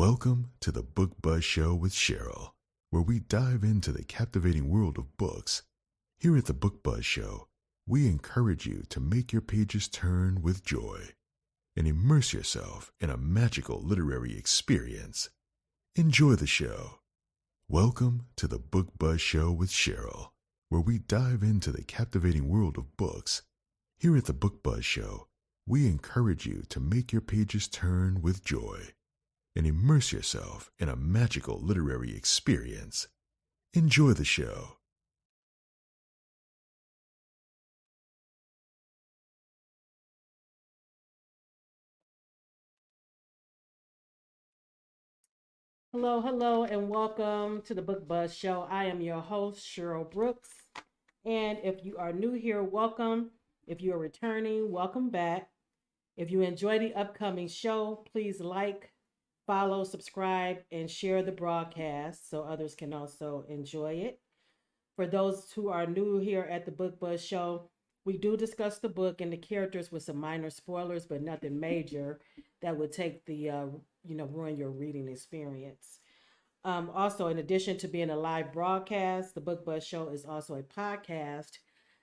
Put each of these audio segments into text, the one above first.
Welcome to the Book Buzz Show with Cheryl, where we dive into the captivating world of books. Here at the Book Buzz Show, we encourage you to make your pages turn with joy and immerse yourself in a magical literary experience. Enjoy the show. Welcome to the Book Buzz Show with Cheryl, where we dive into the captivating world of books. Here at the Book Buzz Show, we encourage you to make your pages turn with joy and immerse yourself in a magical literary experience. Enjoy the show. Hello, and welcome to the Book Buzz Show. I am your host, Cheryl Brooks. And if you are new here, welcome. If you are returning, welcome back. If you enjoy the upcoming show, please like, follow, subscribe, and share the broadcast so others can also enjoy it. For those who are new here at the Book Buzz Show, we do discuss the book and the characters with some minor spoilers, but nothing major that would take ruin your reading experience. Also, in addition to being a live broadcast, the Book Buzz Show is also a podcast,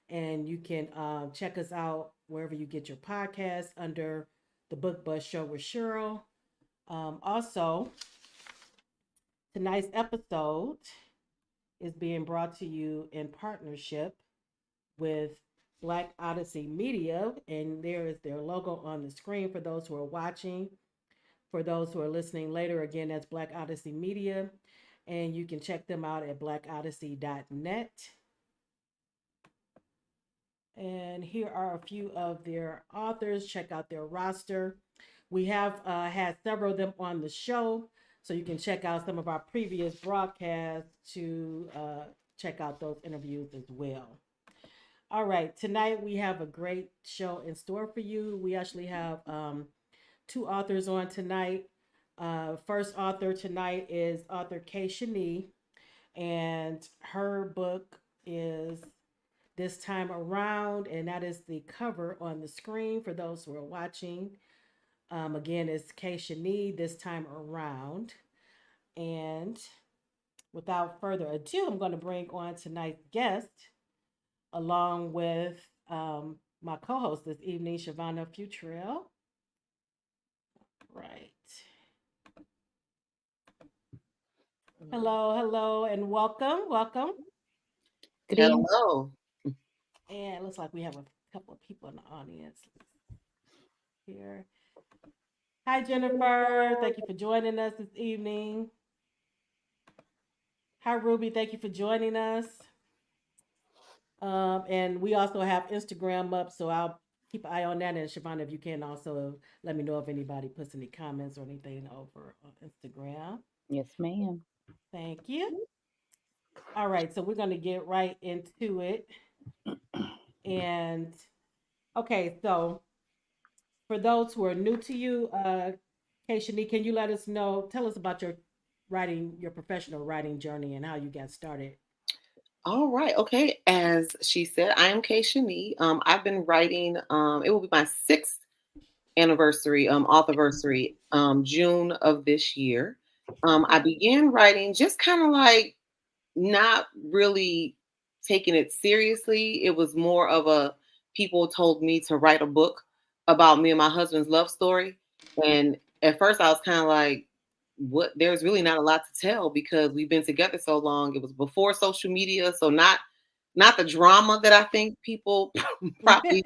and you can check us out wherever you get your podcasts under the Book Buzz Show with Cheryl. Also, tonight's episode is being brought to you in partnership with Black Odyssey Media, and there is their logo on the screen for those who are watching. For those who are listening later, again, that's Black Odyssey Media, and you can check them out at blackodyssey.net. And here are a few of their authors. Check out their roster. We have had several of them on the show, so you can check out some of our previous broadcasts to check out those interviews as well. All right, tonight we have a great show in store for you. We actually have two authors on tonight. First author tonight is author Kay Shanee, and her book is This Time Around, and that is the cover on the screen for those who are watching. Again, it's Kay Shanee, This Time Around. And without further ado, I'm going to bring on tonight's guest, along with my co-host this evening, Shavana Futrell. Right. Hello, and welcome. Good evening. Hello. And it looks like we have a couple of people in the audience here. Hi, Jennifer. Thank you for joining us this evening. Hi, Ruby. Thank you for joining us. And we also have Instagram up, so I'll keep an eye on that. And Shavana, if you can also let me know if anybody puts any comments or anything over on Instagram. Yes, ma'am. Thank you. All right, so we're going to get right into it. And okay, so for those who are new to you, Kay Shani, can you let us know, tell us about your your professional writing journey and how you got started? All right. Okay. As she said, I am Kay Shanee. I've been writing, it will be my sixth anniversary, authorversary, June of this year. I began writing just kind of like not really taking it seriously. It was more of a people told me to write a book about me and my husband's love story. And at first I was kind of like, what, there's really not a lot to tell because we've been together so long. It was before social media, so not the drama that I think people probably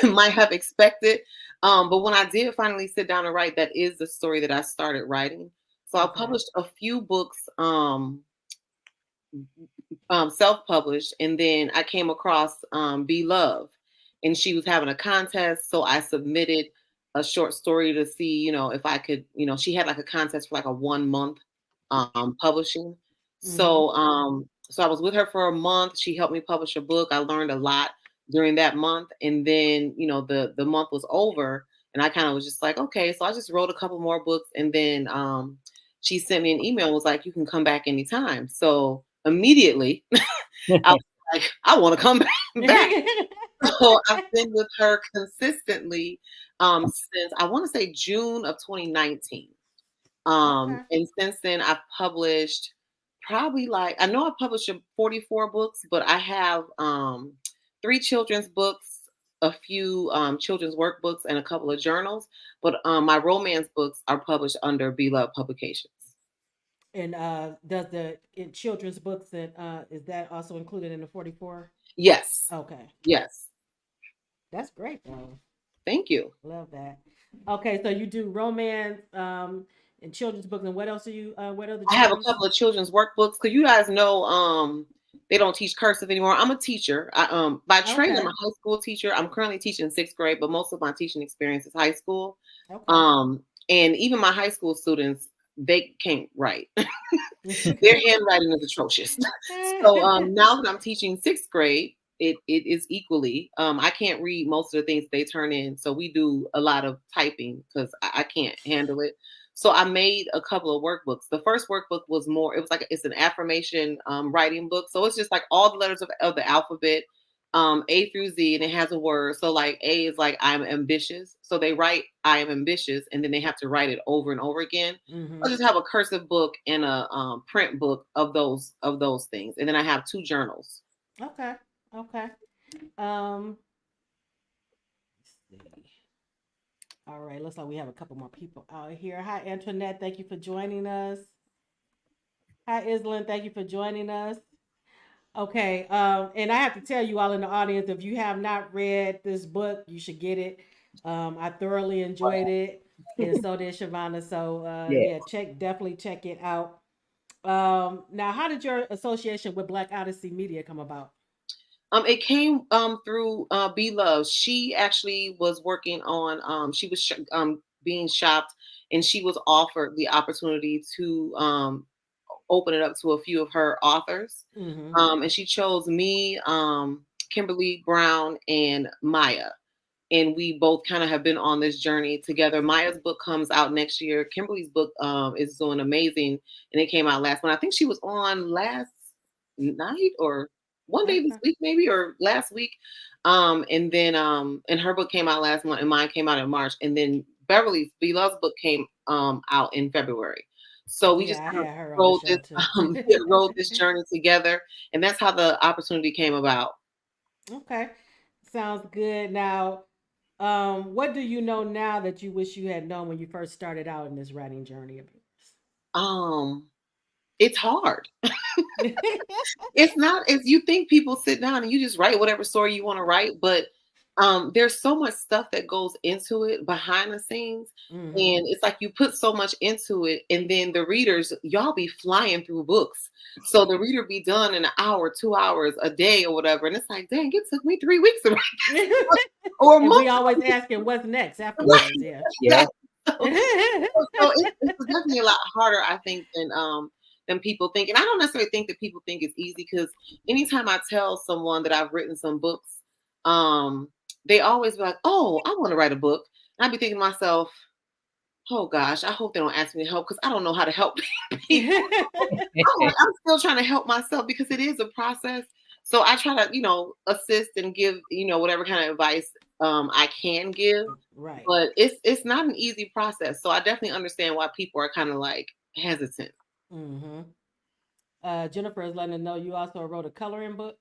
might have expected. But when I did finally sit down and write, that is the story that I started writing. So I published a few books, self-published, and then I came across Be Love, and she was having a contest, so I submitted a short story to see, if I could, she had like a contest for like a 1 month publishing. So I was with her for a month. She helped me publish a book. I learned a lot during that month, and then the month was over, and I kind of was just like, okay, so I just wrote a couple more books, and then she sent me an email and was like, you can come back anytime. So immediately I was like, I want to come back. So I've been with her consistently since I want to say June of 2019. Okay. And since then I've published probably like I know I published 44 books, but I have 3 children's books, a few children's workbooks, and a couple of journals. But my romance books are published under Beloved Publications. And does the in children's books that is that also included in the 44? Yes. Okay. Yes. That's great though. Thank you. Love that. Okay, so you do romance and children's books, and what else do you what other I have a genres? couple of children's workbooks because you guys know they don't teach cursive anymore. I'm a teacher. I by training I'm a Okay. high school teacher. I'm currently teaching 6th grade, but most of my teaching experience is high school. Okay. And even my high school students, they can't write. Their handwriting is atrocious. So now that I'm teaching 6th grade, it is equally. I can't read most of the things they turn in, so we do a lot of typing because I can't handle it. So I made a couple of workbooks. The first workbook was more. It was like it's an affirmation writing book. So it's just like all the letters of the alphabet, A through Z, and it has a word. So like A is like I'm ambitious. So they write I am ambitious, and then they have to write it over and over again. I Mm-hmm. just have a cursive book and a print book of those things, and then I have 2 journals. Okay. Okay. Um, let's see. All right, looks like we have a couple more people out here. Hi, Antoinette. Thank you for joining us. Hi, Island. Thank you for joining us. Okay, and I have to tell you all in the audience, if you have not read this book, you should get it. I thoroughly enjoyed it, and so did Shavana. So Yeah. yeah, definitely check it out. Now, how did your association with Black Odyssey Media come about? It came through B Love. She actually was working on she was being shopped, and she was offered the opportunity to open it up to a few of her authors. Mm-hmm. And she chose me, Kimberly Brown, and Maya. And we both kind of have been on this journey together. Maya's book comes out next year. Kimberly's book is doing amazing, and it came out last month. I think she was on last night or one day this Okay. week, maybe, or last week. And her book came out last month, and mine came out in March. And then Beverly's Beloved's book came out in February. So we Yeah, just I kind of had her on the show too. rode this journey together, and that's how the opportunity came about. Okay, sounds good. Now, what do you know now that you wish you had known when you first started out in this writing journey of Um, it's hard. yours? It's not as you think. People sit down and you just write whatever story you want to write, but there's so much stuff that goes into it behind the scenes, Mm-hmm. and it's like you put so much into it, and then the readers, y'all be flying through books, so the reader be done in an hour, 2 hours, a day, or whatever, and it's like, dang, it took me 3 weeks to write or a And we month. always asking what's next afterwards. Yeah. Yeah. So it's definitely a lot harder, I think, than people think. And I don't necessarily think that people think it's easy because anytime I tell someone that I've written some books, um, they always be like, "Oh, I want to write a book." And I'd be thinking to myself, "Oh gosh, I hope they don't ask me to help because I don't know how to help people." I'm still trying to help myself because it is a process. So I try to, assist and give, whatever kind of advice I can give, Right. but it's not an easy process. So I definitely understand why people are kind of like hesitant. Mm-hmm. Jennifer is letting us know you also wrote a coloring book.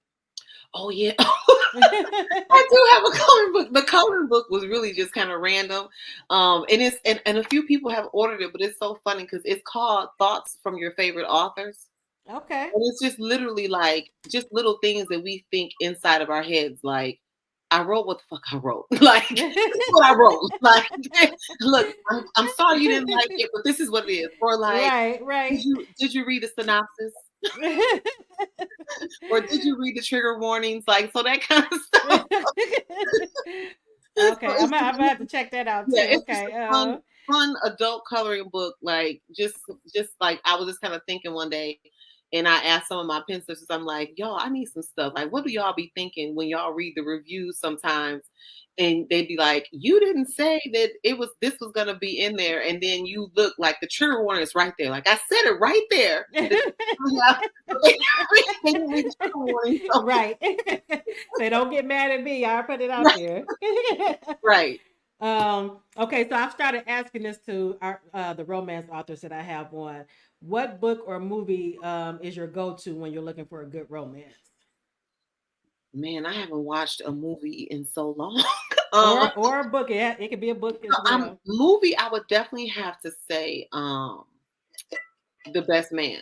Oh yeah, I do have a coloring book. The coloring book was really just kind of random, and a few people have ordered it, but it's so funny because it's called Thoughts from Your Favorite Authors. Okay. And it's just literally like just little things that we think inside of our heads, like I wrote what the fuck I wrote. Like this is what I wrote. Like look, I'm sorry you didn't like it, but this is what it is. Or like, Right, right. did you read the synopsis? Or did you read the trigger warnings? Like so that kind of stuff. So Okay, I'm gonna have to check that out yeah, too. it's just Okay. a fun adult coloring book. Like just like I was just kind of thinking one day, and I asked some of my pen sisters, I'm like, y'all, I need some stuff. Like, what do y'all be thinking when y'all read the reviews sometimes? And they'd be like, you didn't say that this was gonna be in there, and then you look like the trigger warning is right there. Like I said it right there. Yeah, they didn't read the trigger warning. So, Right. Say don't get mad at me. I put it out there. right. Okay, so I've started asking this to the romance authors that I have on. What book or movie is your go-to when you're looking for a good romance? Man, I haven't watched a movie in so long. Or a book. It could be a book as well. Movie, I would definitely have to say The Best Man.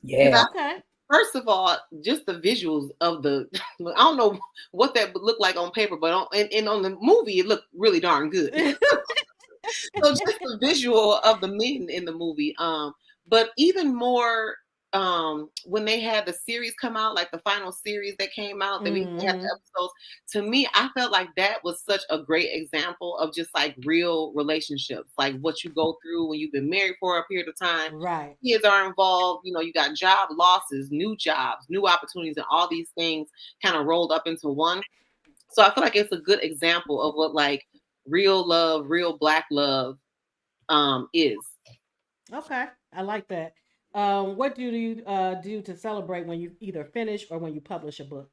Yeah. Okay. First of all, just the visuals of the I don't know what that would look like on paper, but and on the movie it looked really darn good. So just the visual of the men in the movie. But even more when they had the series come out, like the final series that came out, that we had the episodes, to me, I felt like that was such a great example of just like real relationships, like what you go through when you've been married for a period of time. Right. Kids are involved, you got job losses, new jobs, new opportunities, and all these things kind of rolled up into one. So I feel like it's a good example of what like real love, real Black love is. Okay. I like that. What do you do to celebrate when you either finish or when you publish a book?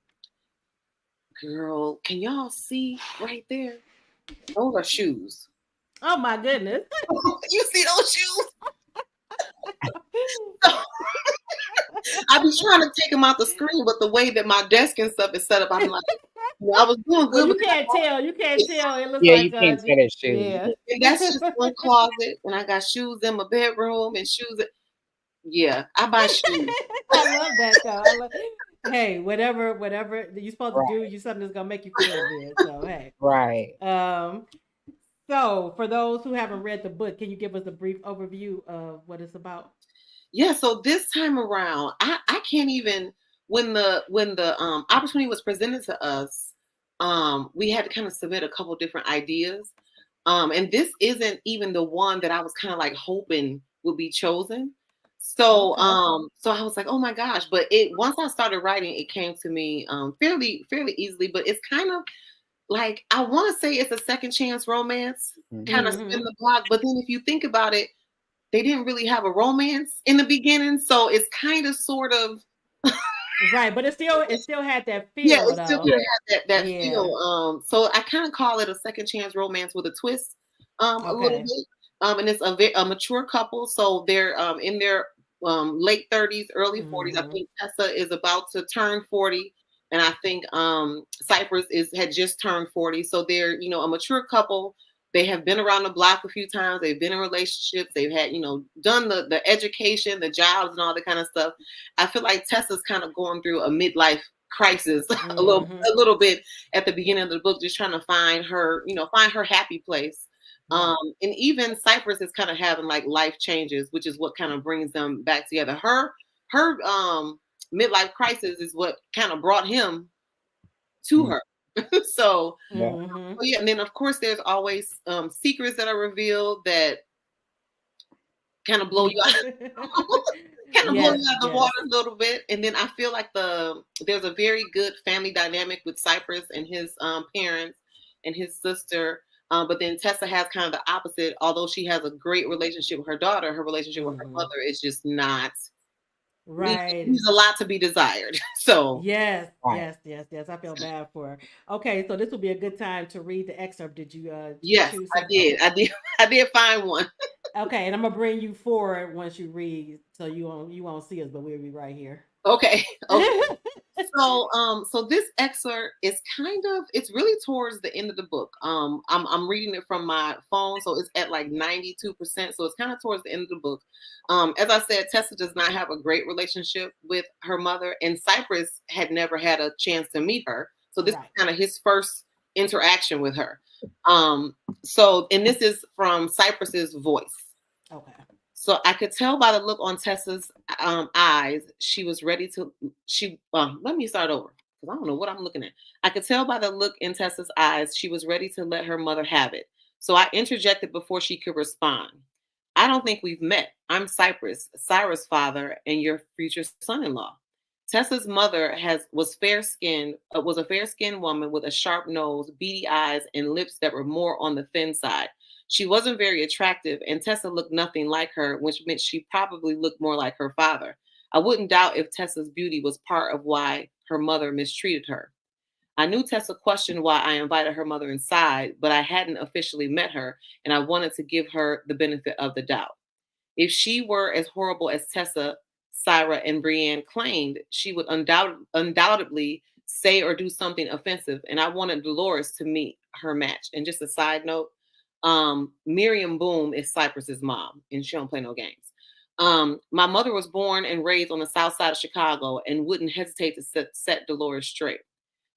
Girl, can y'all see right there? Those are shoes. Oh my goodness. You see those shoes? I be trying to take them out the screen, but the way that my desk and stuff is set up, I'm like, I was doing Well, good you with can't tell. You can't tell. It looks Yeah, like you can't tell that shoes. yeah. and that's just one closet, and I got shoes in my bedroom and shoes. Yeah, I buy shoes. I love that though. Hey, whatever you're supposed to do, Right. you something that's gonna make you feel good. So hey. Right. Um so for those who haven't read the book, can you give us a brief overview of what it's about? Yeah, so this time around, I can't even when the opportunity was presented to us, we had to kind of submit a couple different ideas. And this isn't even the one that I was kind of like hoping would be chosen. So Okay. so I was like, oh my gosh. But it once I started writing, it came to me fairly easily. But it's kind of like I want to say it's a second chance romance, kind of spin Mm-hmm. the block. But then if you think about it, they didn't really have a romance in the beginning, so it's kind of sort of Right, but it still had that yeah, feel it still though. Yeah. kind of had that Yeah. feel. So I kind of call it a second chance romance with a twist, a little Okay. bit. And it's a mature couple, so they're in their late 30s, early 40s. I Mm-hmm. think Tessa is about to turn 40, and I think Cypress is had just turned 40. So they're a mature couple. They have been around the block a few times. They've been in relationships. They've had done the education, the jobs, and all that kind of stuff. I feel like Tessa's kind of going through a midlife crisis a little Mm-hmm. a little bit at the beginning of the book, just trying to find her, find her happy place. Right. And even Cypress is kind of having like life changes, which is what kind of brings them back together. Her midlife crisis is what kind of brought him to Mm. her. so Yeah. Mm-hmm. yeah, and then of course there's always secrets that are revealed that kind of blow you out kind of blow Yes, you out the yes. water a little bit. And then I feel like there's a very good family dynamic with Cypress and his parents and his sister. But then Tessa has kind of the opposite. Although she has a great relationship with her daughter, her relationship with her Mm-hmm. mother is just not Right. leaves a lot to be desired. So Yes, Right. yes. I feel bad for her. Okay, so this will be a good time to read the excerpt. Did you yes, choose I some? did. Okay. I did find one. Okay, and I'm gonna bring you forward once you read, so you won't see us, but we'll be right here. Okay. Okay. So this excerpt is it's really towards the end of the book. I'm reading it from my phone, so it's at like 92%. So it's kind of towards the end of the book. As I said, Tessa does not have a great relationship with her mother, and Cypress had never had a chance to meet her. So this is Right. kind of his first interaction with her. And this is from Cypress's voice. Okay. So I could tell by the look on Tessa's eyes, she was ready to. Let me start over because I don't know what I'm looking at. I could tell by the look in Tessa's eyes, she was ready to let her mother have it. So I interjected before she could respond. I don't think we've met. I'm Cypress, Cyrus' father, and your future son-in-law. Tessa's mother was a fair-skinned woman with a sharp nose, beady eyes, and lips that were more on the thin side. She wasn't very attractive, and Tessa looked nothing like her, which meant she probably looked more like her father. I wouldn't doubt if Tessa's beauty was part of why her mother mistreated her. I knew Tessa questioned why I invited her mother inside, but I hadn't officially met her, and I wanted to give her the benefit of the doubt. If she were as horrible as Tessa, Syra, and Brienne claimed, she would undoubtedly say or do something offensive, and I wanted Dolores to meet her match. And just a side note, Miriam Boom is Cypress's mom, and she don't play no games. My mother was born and raised on the south side of Chicago and wouldn't hesitate to set Dolores straight.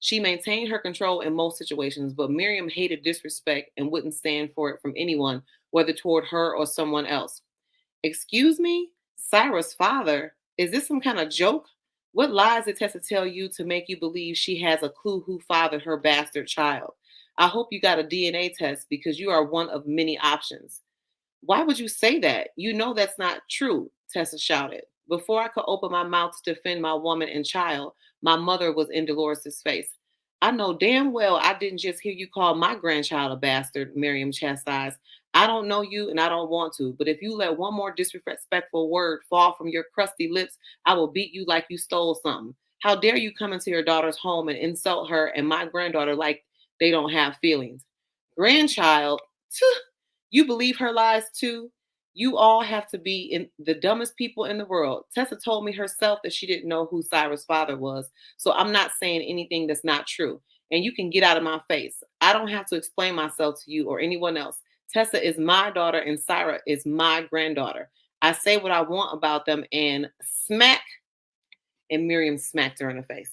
She maintained her control in most situations, but Miriam hated disrespect and wouldn't stand for it from anyone, whether toward her or someone else. Excuse me? Syra's father? Is this some kind of joke? What lies did Tessa tell you to make you believe she has a clue who fathered her bastard child? I hope you got a DNA test because you are one of many options. Why would you say that? You know that's not true, Tessa shouted. Before I could open my mouth to defend my woman and child, my mother was in Dolores's face. I know damn well I didn't just hear you call my grandchild a bastard, Miriam chastised. I don't know you and I don't want to, but if you let one more disrespectful word fall from your crusty lips, I will beat you like you stole something. How dare you come into your daughter's home and insult her and my granddaughter like they don't have feelings? Grandchild? You believe her lies too? You all have to be in the dumbest people in the world. Tessa told me herself that she didn't know who Syra's father was. So I'm not saying anything that's not true. And you can get out of my face. I don't have to explain myself to you or anyone else. Tessa is my daughter and Syra is my granddaughter. I say what I want about them and smack. And Miriam smacked her in the face.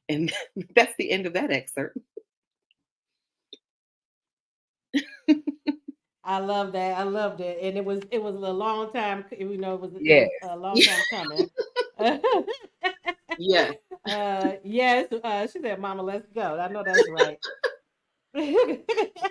And that's the end of that excerpt. I love that. I loved it, and it was a long time. It was Yes. a long time coming. Yes. Yes. She said, "Mama, let's go." I know that's right.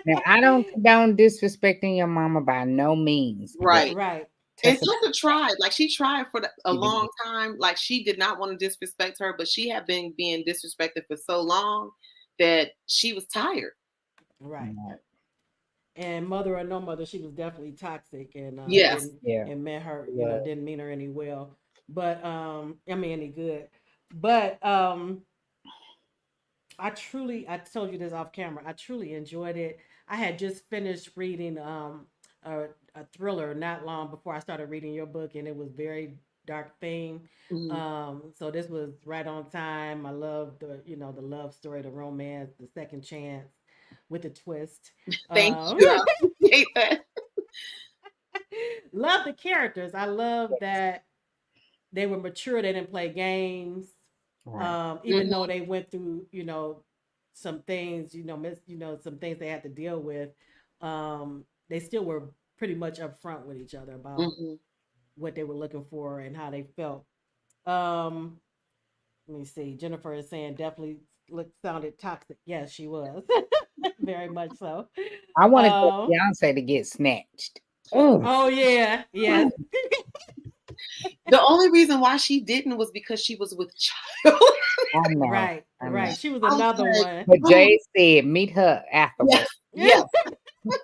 Now, I don't condone disrespecting your mama by no means. Right. Right. And Tessa, Tessa tried. Like she tried for a She did. long time. Like she did not want to disrespect her, but she had been being disrespected for so long that she was tired. Right. Right. And mother or no mother, she was definitely toxic and Yes. Yeah. and meant her, Yeah. didn't mean her any well. But I mean any good. But I told you this off camera. I truly enjoyed it. I had just finished reading a thriller not long before I started reading your book, and it was very dark theme. So this was right on time. I love the love story, the romance, the second chance with the twist. Thank you. I appreciate that. Love the characters. I love that they were mature. They didn't play games. Right. Even though they went through, some things, some things they had to deal with. They still were pretty much upfront with each other about Mhm. what they were looking for and how they felt. Um, Let me see. Jennifer is saying definitely sounded toxic. Yes, she was. Very much so. I wanted Um, Beyonce to get snatched. Oh, oh yeah, yes. The only reason why she didn't was because she was with child. I know. Right, I know. right. She was I was another like, one. But Jay said, meet her afterwards. Yes. Yes.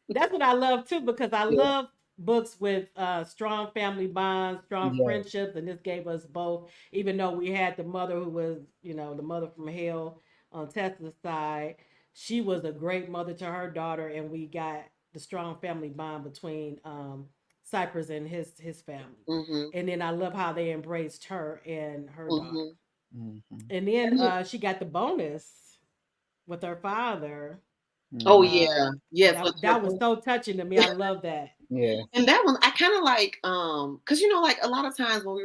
That's what I love too, because I Yeah. love books with strong family bonds, strong Yes. friendships, and this gave us both. Even though we had the mother who was, the mother from hell on Tessa's side, she was a great mother to her daughter, and we got the strong family bond between Cypress and his family. Mm-hmm. And then I love how they embraced her and her daughter. Mm-hmm. And then she got the bonus with her father. Oh Mhm. yeah. Yes. That was so touching to me. I love that. Yeah. And that one I kind of like because like a lot of times when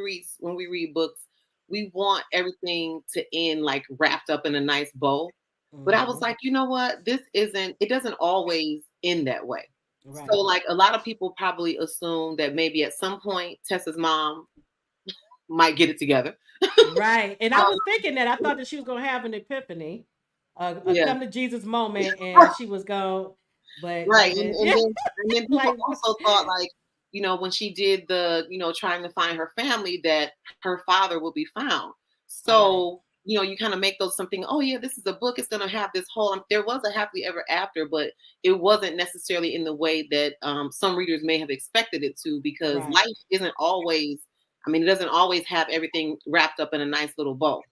we read books, we want everything to end like wrapped up in a nice bow. But I was Mhm. like, you know what? It doesn't always end that way. Right. So like a lot of people probably assume that maybe at some point Tessa's mom might get it together. Right. And I Um, was thinking that I thought that she was gonna have an epiphany, a yeah. come to Jesus moment, and she was going, but Right. like And, it, and then and then people like also thought like, when she did the, trying to find her family, that her father will be found. right, So, you kind of make those something, oh yeah, this is a book, it's gonna have this whole there was a happily ever after, but it wasn't necessarily in the way that some readers may have expected it to, because right, life isn't always, it doesn't always have everything wrapped up in a nice little bow.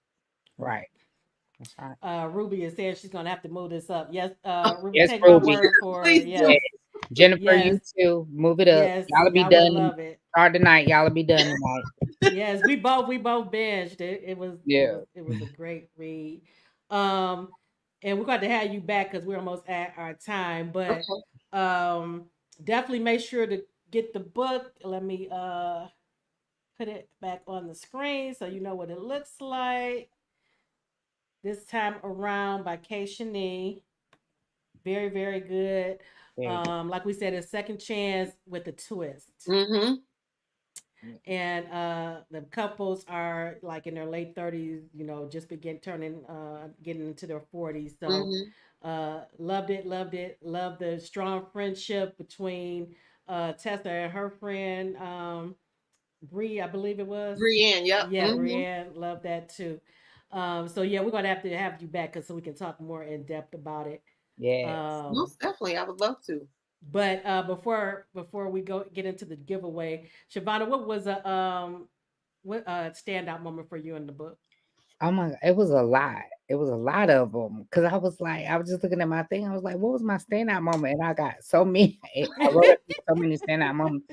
Right. That's right. Ruby is saying she's gonna have to move this up. Yes, Ruby, Yes, take my Ruby. word for it. Please Yes, do. Yes. Jennifer, yes, you too. Move it up. yes. Y'all be Y'all would done. love it. Start tonight. Y'all be done tonight. Yes, we both binged it. Yeah. It was a great read. Um, and we're going to have you back because we're almost at our time. But Okay. um, definitely make sure to get the book. Let me put it back on the screen so you know what it looks like. This time around by Kay Shanee. Very, very good. Very good. Like we said, a second chance with a twist. Mm-hmm. And the couples are like in their late 30s, you know, just getting into their 40s. So Mm-hmm. loved it, loved the strong friendship between Tessa and her friend Bree, I believe it was. Brienne, yep. Yeah, Mm-hmm. Brienne, love that too. So yeah, we're gonna have to have you back so we can talk more in depth about it. Yes. Um, Most definitely. I would love to. but before we go get into the giveaway, Shavana, what was a standout moment for you in the book? Oh my, it was a lot. It was a lot of them. Cause I was like, I was just looking at my thing. I was like, what was my standout moment? And I got so many. I wrote so many standout moments.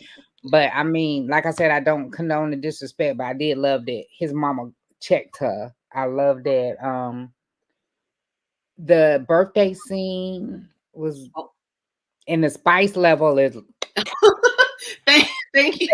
But I mean, like I said, I don't condone the disrespect, but I did love that his mama checked her. I love that. The birthday scene was, Oh. and the spice level is. Thank you.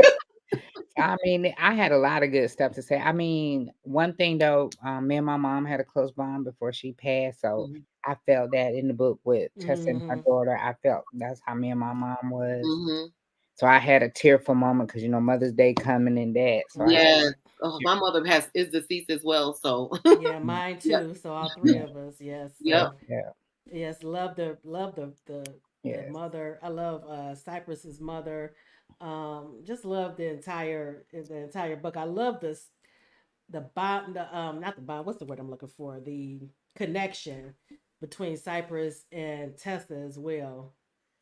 I mean, I had a lot of good stuff to say. I mean, one thing though, me and my mom had a close bond before she passed, so Mm-hmm. I felt that in the book with Tessa and her Mm-hmm. daughter. I felt that's how me and my mom was. Mm-hmm. So I had a tearful moment because Mother's Day coming and that. So I had, Yes. Right. Oh, my mother is deceased as well. So Yeah, mine yep. too. So all three yeah, of us, yes. Yep. So yeah, yes, love the yes, mother. I love Cypress's mother. Just love the entire book. I love the bond, the not the bond. What's the word I'm looking for? The connection between Cypress and Tessa as well.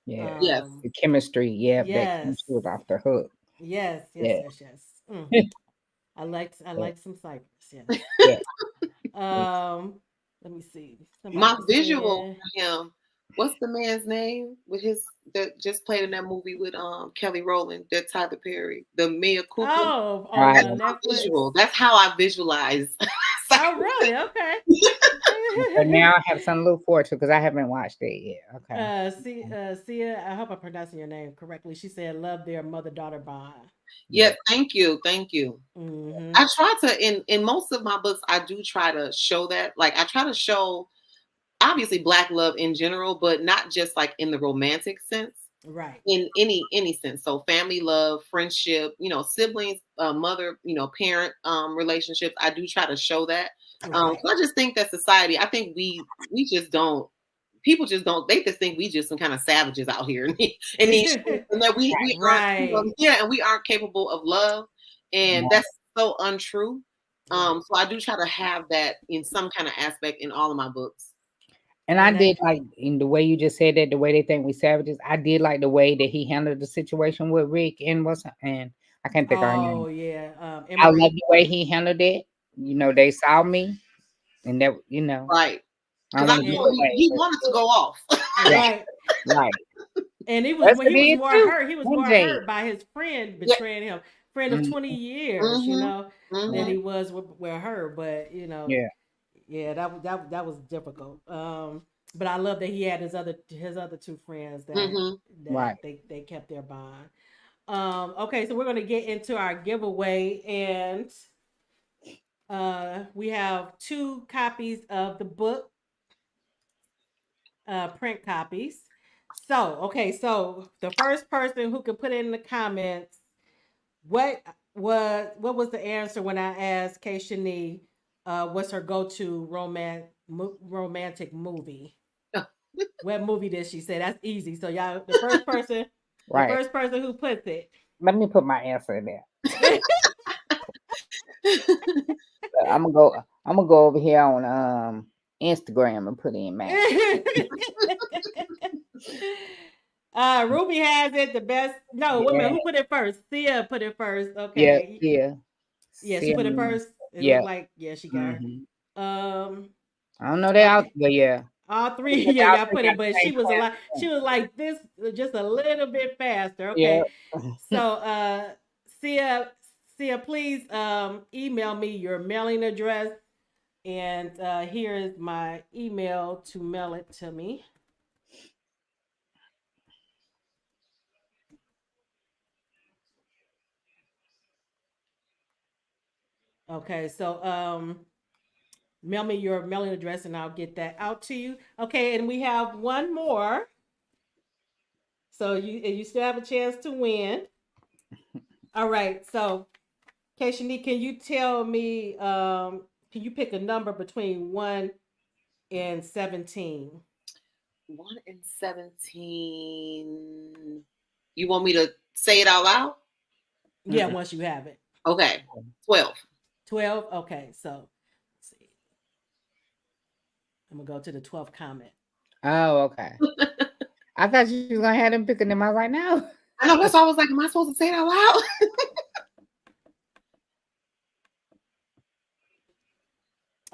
yes. Yes. Um, The chemistry, yep, that yes, chemistry was off the hook. yes, yes, Yeah, yes, yes. I yeah, liked some Cypress. Yes. yeah. Um, Let me see. Somebody My was visual saying, for him. What's the man's name with his that just played in that movie with Kelly Rowland, that Tyler Perry, the Mia Cooper? "Oh, on That's Right. my Netflix." visual. That's how I visualize. Oh, really? Okay. So now I have something to look forward to because I haven't watched it yet. Okay. Sia, I hope I'm pronouncing your name correctly. She said, "Love their mother-daughter bond." Yeah. Yes, thank you, thank you. Mm-hmm. I try to in most of my books, I do try to show that. Like I try to show obviously black love in general, but not just like in the romantic sense. Right. In any sense, so family love, friendship, siblings, mother, parent relationships, I do try to show that. Right. So I just think that society, I think we just don't, people just don't, they just think we just some kind of savages out here in these streets, and that we aren't, Right. yeah, and we aren't capable of love, and Right. that's so untrue. Right. So I do try to have that in some kind of aspect in all of my books. And I And did that. like in the way you just said that, the way they think we savages. I did like the way that he handled the situation with Rick and I can't think of her name. Oh yeah. I love Emery. the way he handled it. They saw me and that, Right, I don't because I want to And give know it away, he but wanted to go off. yeah, right. right. And That's what he it was is more too. hurt. He was more MJ. hurt by his friend Yeah. betraying him, friend of Mm, 20 years, Mm-hmm. than Mm-hmm. he was with her. But yeah, yeah, that was difficult. But I love that he had his other two friends Mm-hmm. right. they kept their bond. Okay, so we're gonna get into our giveaway, and we have 2 copies of the book, print copies. So the first person who could put in the comments what what was the answer when I asked Kay Shanee, what's her go-to romantic movie? What movie did she say? That's easy. So y'all, the Right. first person who puts it. Let me put my answer in there. I'm gonna go over here on Instagram and put in mine. Ruby has it the best. No, wait a minute. Yeah, Who put it first? Sia put it first. yeah, Okay. yeah. Yeah, she See, put it first. It yeah. looked like, yeah, she got Hmm. her. I don't know they out, but yeah. All three, But yeah, all y'all three put got it, the but same she was like this, just a little bit faster. Yeah. Okay, so Sia, please email me your mailing address, and here is my email to mail it to me. Okay, so mail me your mailing address, and I'll get that out to you. Okay, and we have one more. So you still have a chance to win. All right. So, Kay Shanee, can you tell me? Can you pick a number between 1 and 17? 1 and 17. You want me to say it out loud? Yeah, once you have it. Okay. 12. 12. Okay. So, let's see. I'm gonna go to the 12th comment. Oh, okay. I thought you was gonna have them picking them out right now. I know, that's why I was like, am I supposed to say it out loud?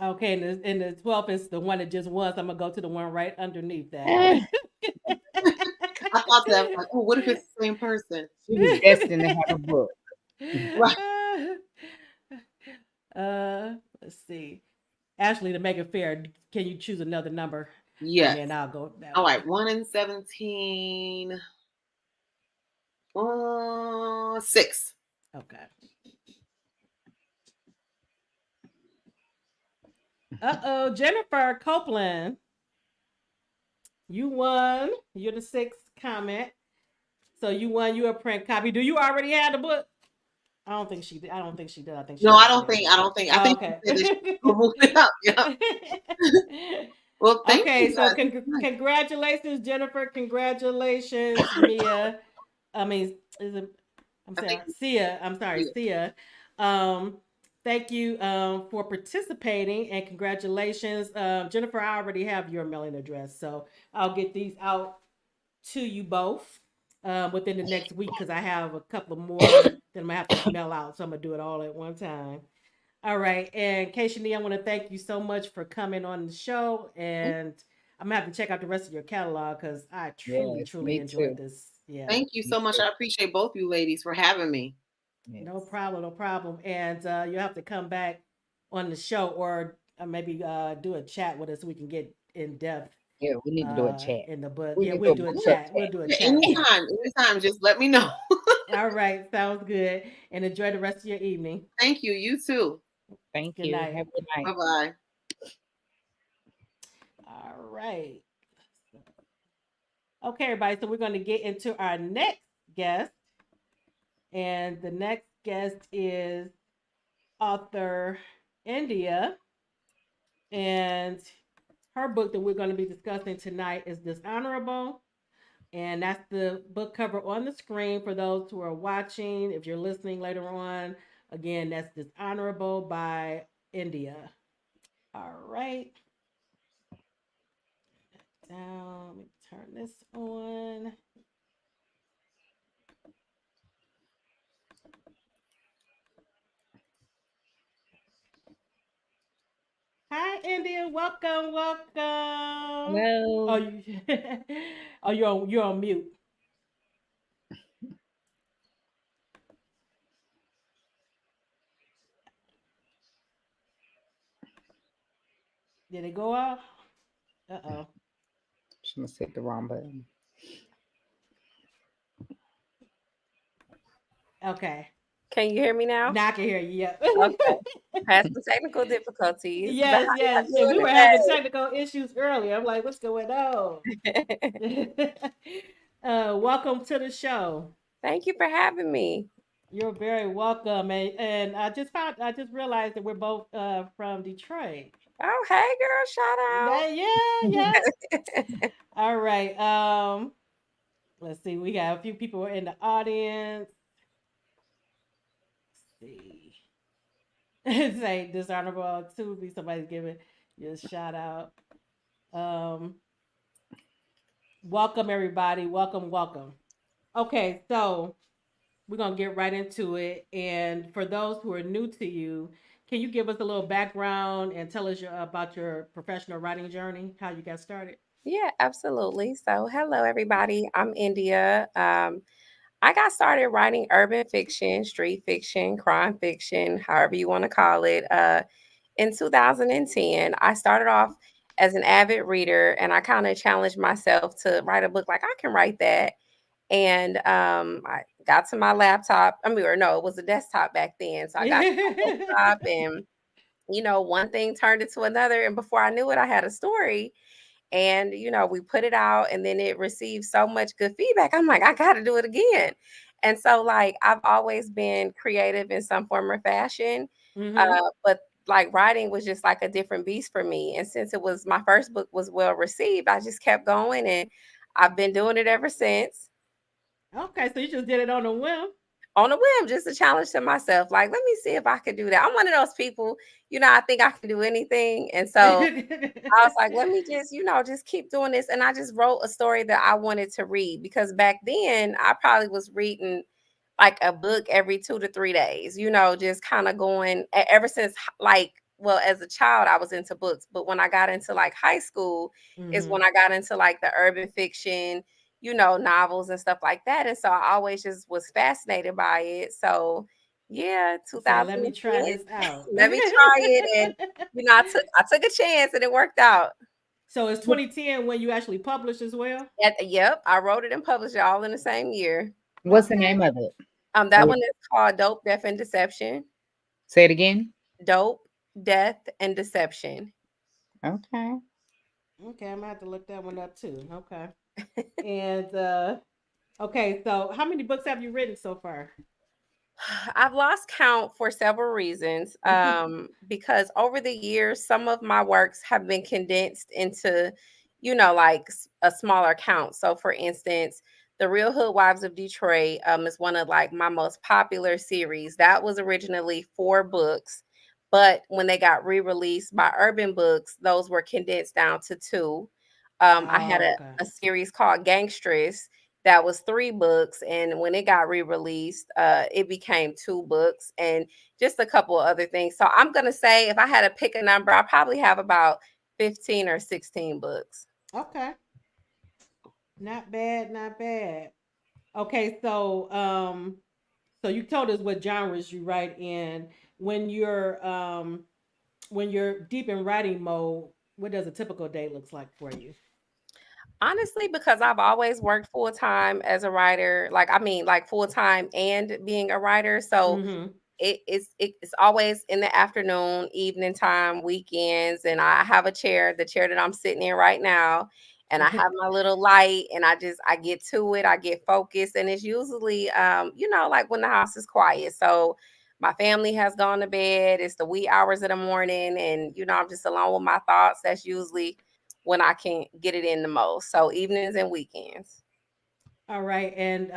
Okay, and the 12th is the one that just was. I'm gonna go to the one right underneath that. I thought that, like, oh, what if it's the same person? She was destined to have a book. Right. Let's see. Ashley, to make it fair, can you choose another number? Yes. And then I'll go that All way. right, 1 and 17. 6. Okay. Uh-oh, Jennifer Copeland. You won. You're the 6th comment. So you won you a print copy. Do you already have the book? I don't think she did. I think she did. I think she No, I did. don't think. Okay. She said that she moved it up. Yeah. Well, thank Okay, you. so congratulations, Jennifer. Congratulations, Mia. I mean, I'm sorry, Sia. I'm sorry, Sia. Thank you for participating, and congratulations, Jennifer. I already have your mailing address, so I'll get these out to you both within the next week because I have a couple more that I'm gonna have to mail out, so I'm gonna do it all at one time. All right, and Kay Shanee, I want to thank you so much for coming on the show, and I'm gonna have to check out the rest of your catalog because I truly enjoyed this. Yeah. Thank you so much. I appreciate both you ladies for having me. Yes. No problem. And you'll have to come back on the show or maybe do a chat with us so we can get in depth. Yeah, we need to do a chat. In the book. We'll do a chat. We'll do a chat. Anytime, just let me know. All right, sounds good. And enjoy the rest of your evening. Thank you. You too. Thank Good you. night. Have a good night. Bye-bye. All right. Okay, everybody. So we're going to get into our next guest. And the next guest is author India. And her book that we're going to be discussing tonight is Dishonorable. And that's the book cover on the screen for those who are watching. If you're listening later on, again, that's Dishonorable by India. All right. Now, let me turn this on. Hi, India. Welcome. Hello. Oh, you're on mute. Did it go off? Uh-oh. She must hit the wrong button. Okay. Can you hear me now? Now I can hear you. Yep. Okay. Past the technical difficulties. Yes. And we were having technical issues earlier. I'm like, what's going on? Welcome to the show. Thank you for having me. You're very welcome. And I just realized that we're both from Detroit. Oh, hey girl, shout out. Yeah. All right. Let's see. We got a few people in the audience. Let's see. Say Dishonorable to be somebody's giving you a shout out. Welcome everybody. Welcome. Okay, so we're gonna get right into it. And for those who are new to you, can you give us a little background and tell us about your professional writing journey, how you got started? Yeah, absolutely. So, hello, everybody. I'm India. I got started writing urban fiction, street fiction, crime fiction, however you want to call it, in 2010. I started off as an avid reader and I kind of challenged myself to write a book like I can write that. And I got to my laptop. I mean, or no, it was a desktop back then. So I got to my desktop and one thing turned into another. And before I knew it, I had a story and we put it out and then it received so much good feedback. I'm like, I got to do it again. And so like I've always been creative in some form or fashion, but like writing was just like a different beast for me. And since it was my first book was well received, I just kept going and I've been doing it ever since. Okay, so you just did it on a whim. On a whim, just a challenge to myself. Like, let me see if I could do that. I'm one of those people, I think I can do anything. And so I was like, let me just, just keep doing this. And I just wrote a story that I wanted to read because back then I probably was reading like a book every 2 to 3 days, just kind of going ever since like, well, as a child, I was into books. But when I got into like high school is when I got into like the urban fiction, novels and stuff like that. And so I always just was fascinated by it. So yeah, Say, let me try 2010, this out. let me try it. And I took a chance and it worked out. So it's 2010 when you actually published as well? Yep, I wrote it and published it all in the same year. What's the name of it? That one is called Dope, Death, and Deception. Say it again. Dope, Death, and Deception. Okay. Okay, I'm gonna have to look that one up too. Okay. And okay, so how many books have you written so far? I've lost count for several reasons. Because over the years, some of my works have been condensed into, like a smaller count. So, for instance, The Real Hood Wives of Detroit is one of like my most popular series. That was originally 4 books, but when they got re-released by Urban Books, those were condensed down to 2. I had Oh, okay. a series called Gangstress that was 3 books, and when it got re-released it became 2 books and just a couple of other things. So I'm gonna say if I had to pick a number, I probably have about 15 or 16 books. Okay. Not bad, not bad. Okay, so you told us what genres you write in. When you're deep in writing mode, what does a typical day looks like for you? Honestly, because I've always worked full time as a writer, like I mean like full time and being a writer, so Mm-hmm. it's always in the afternoon, evening time, weekends, and I have the chair that I'm sitting in right now, and I have my little light, and I get to it, I get focused, and it's usually like when the house is quiet. So my family has gone to bed, it's the wee hours of the morning, and I'm just alone with my thoughts. That's usually when I can get it in the most. So evenings and weekends. All right, and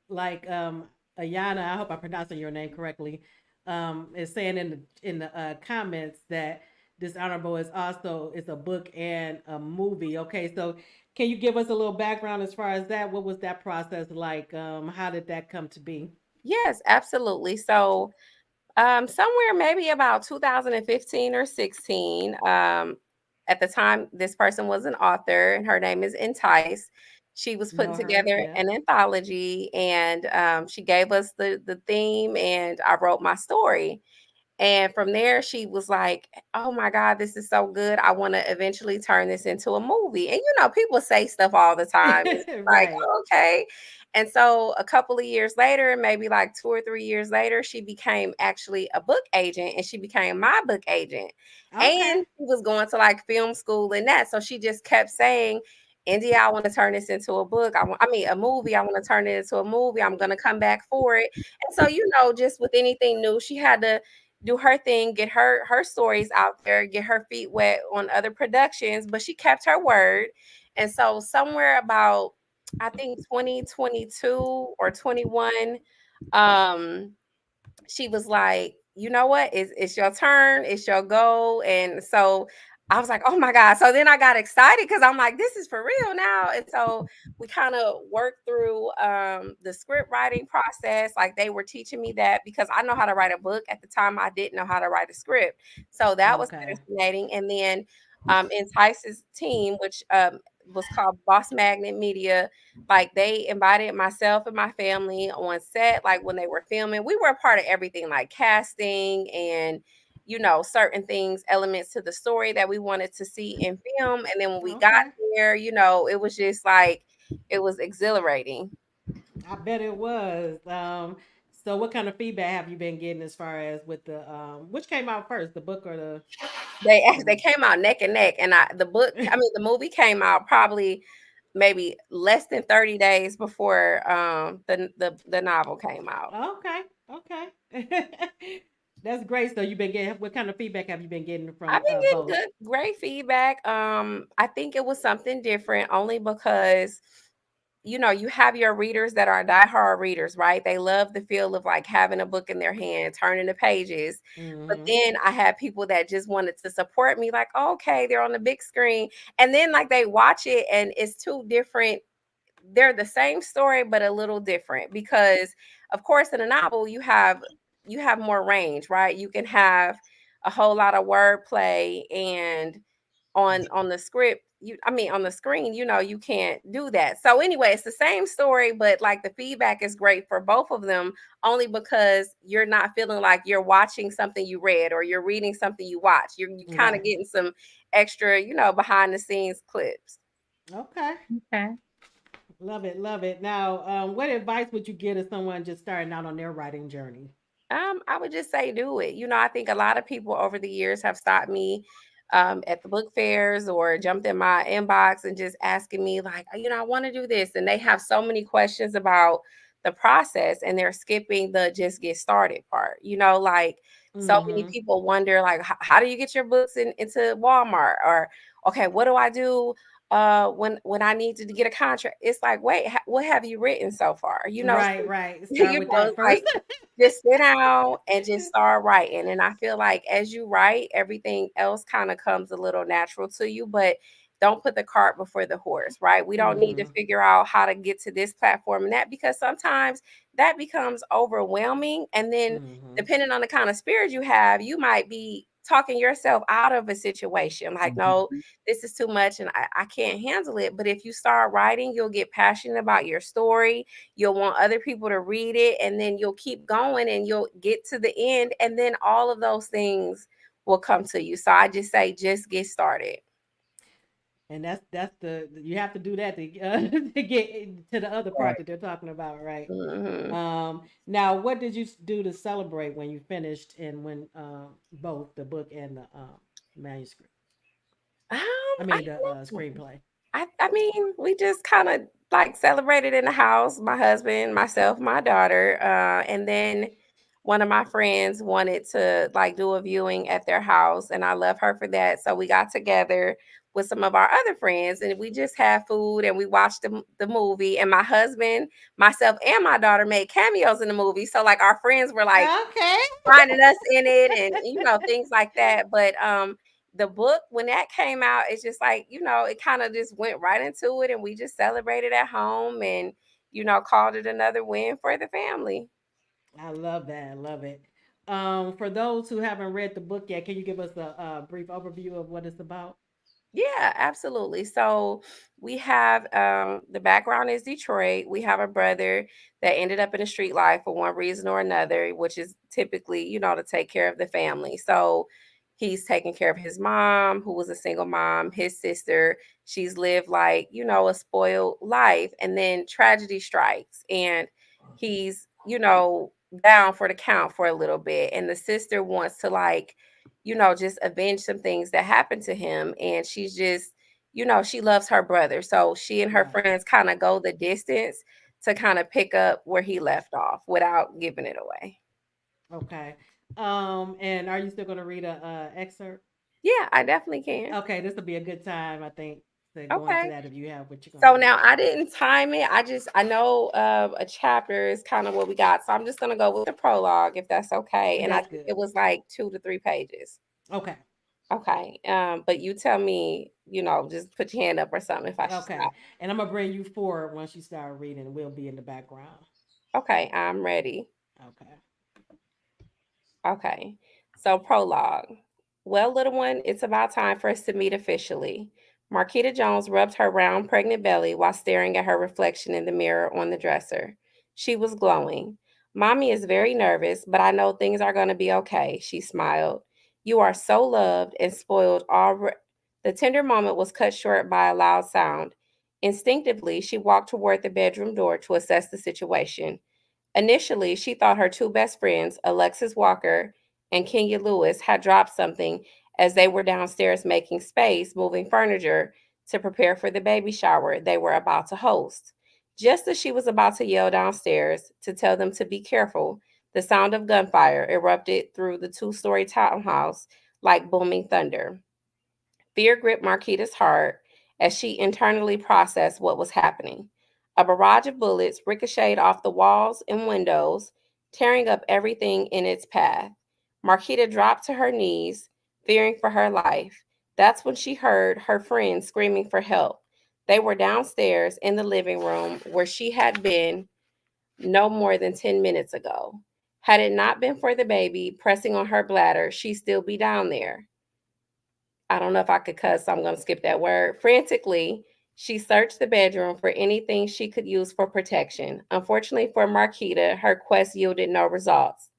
like Ayana, I hope I'm pronouncing your name correctly. Is saying in the comments that Dishonorable is also it's a book and a movie. Okay, so can you give us a little background as far as that? What was that process like? How did that come to be? Yes, absolutely. So somewhere maybe about 2015 or 16. At the time, this person was an author, and her name is Entice. She was putting Know her? together Yeah. an anthology, and she gave us the theme, and I wrote my story. And from there, she was like, "Oh my God, this is so good. I want to eventually turn this into a movie." And people say stuff all the time. It's like, Right. oh, okay. And so a couple of years later, maybe like 2 or 3 years later, she became actually a book agent and she became my book agent. Okay. And she was going to like film school and that. So she just kept saying, India, I want to turn this into a book. I mean, a movie. I want to turn it into a movie. I'm going to come back for it. And so, just with anything new, she had to do her thing, get her stories out there, get her feet wet on other productions, but she kept her word. And so somewhere about I think 2022 or 21, um, she was like, you know what? It's your turn, it's your goal. And so I was like, oh my God. So then I got excited because I'm like, this is for real now. And so we kind of worked through the script writing process. Like they were teaching me that because I know how to write a book. At the time, I didn't know how to write a script. So that was Okay. fascinating. And then Entice's team, which was called Boss Magnet Media, like they invited myself and my family on set, like when they were filming. We were a part of everything, like casting and certain things, elements to the story that we wanted to see in film. And then when we got Okay. there, it was just like, it was exhilarating. I bet it was. So what kind of feedback have you been getting as far as with the which came out first, the book or They the came out neck and neck. And the movie came out probably maybe less than 30 days before the novel came out. Okay. Okay. That's great. So you've been getting what kind of feedback have you been getting I've from been both? getting great feedback. I think it was something different only because you have your readers that are diehard readers, right? They love the feel of like having a book in their hand, turning the pages. But Mm-hmm. then I had people that just wanted to support me, like, oh, okay, they're on the big screen. And then like they watch it and it's two different, they're the same story, but a little different because of course in a novel you have more range, right? You can have a whole lot of wordplay and on the script on the screen you can't do that. So anyway, it's the same story, but like the feedback is great for both of them only because you're not feeling like you're watching something you read or you're reading something you watch. You kind of Right. getting some extra behind the scenes clips. Okay. Okay. Love it. Love it. Now, what advice would you give to someone just starting out on their writing journey? I would just say do it. I think a lot of people over the years have stopped me at the book fairs or jumped in my inbox and just asking me, like, I want to do this. And they have so many questions about the process and they're skipping the just get started part. Like so many Mm-hmm. people wonder, like, how do you get your books into Walmart? Or, okay, what do I do? When I need to get a contract, it's like, wait, what have you written so far? Right. Right. Start with that It's first. like just sit down and just start writing. And I feel like as you write, everything else kind of comes a little natural to you, but don't put the cart before the horse, right? We don't need to Mm-hmm. figure out how to get to this platform and that because sometimes that becomes overwhelming. And then, Mm-hmm. depending on the kind of spirit you have, you might be talking yourself out of a situation like, no, this is too much and I can't handle it. But if you start writing, you'll get passionate about your story. You'll want other people to read it and then you'll keep going and you'll get to the end and then all of those things will come to you. So I just say just get started. And that's the you have to do that to to get to the other part Right. that they're talking about, right? Mhm. Now, what did you do to celebrate when you finished and when both the book and the manuscript? I I mean the don't know. screenplay. I mean, we just kind of like celebrated in the house, my husband, myself, my daughter. And then one of my friends wanted to like do a viewing at their house, and I love her for that. So we got together with some of our other friends and we just had food and we watched the movie. And my husband, myself, and my daughter made cameos in the movie. So like our friends were like Okay. finding us in it and things like that. But the book when that came out, it's just like, it kind of just went right into it and we just celebrated at home and called it another win for the family. I love that. I love it. For those who haven't read the book yet, can you give us a brief overview of what it's about? Yeah, absolutely. So we have the background is Detroit. We have a brother that ended up in a street life for one reason or another, which is typically, to take care of the family. So he's taking care of his mom, who was a single mom, his sister. She's lived like, a spoiled life. And then tragedy strikes and he's, down for the count for a little bit. And the sister wants to like just avenge some things that happened to him. And she's just, she loves her brother. So she and her Right. friends kind of go the distance to kind of pick up where he left off without giving it away. Okay. And are you still going to read a excerpt? Yeah, I definitely can. Okay, this will be a good time, I think, to go into Okay. that if you have what you're going So to now read. I didn't time it. I know a chapter is kind of what we got. So I'm just gonna go with the prologue if that's okay. And I That's think good. it was like 2 to 3 pages. Okay. Okay. But you tell me, just put your hand up or something if I should Okay. stop. And I'm gonna bring you forward once you start reading. We'll be in the background. Okay, I'm ready. Okay. Okay. So, prologue. Well, little one, it's about time for us to meet officially. Marquita Jones rubbed her round, pregnant belly while staring at her reflection in the mirror on the dresser. She was glowing. Mommy is very nervous, but I know things are going to be okay, she smiled. You are so loved and spoiled already. The tender moment was cut short by a loud sound. Instinctively, she walked toward the bedroom door to assess the situation. Initially, she thought her two best friends, Alexis Walker and Kenya Lewis, had dropped something as they were downstairs making space, moving furniture to prepare for the baby shower they were about to host. Just as she was about to yell downstairs to tell them to be careful, the sound of gunfire erupted through the two-story townhouse like booming thunder. Fear gripped Marquita's heart as she internally processed what was happening. A barrage of bullets ricocheted off the walls and windows, tearing up everything in its path. Marquita dropped to her knees, fearing for her life. That's when she heard her friends screaming for help. They were downstairs in the living room where she had been no more than 10 minutes ago. Had it not been for the baby pressing on her bladder, she'd still be down there. I don't know if I could cuss, so I'm going to skip that word. Frantically, she searched the bedroom for anything she could use for protection. Unfortunately for Marquita, her quest yielded no results.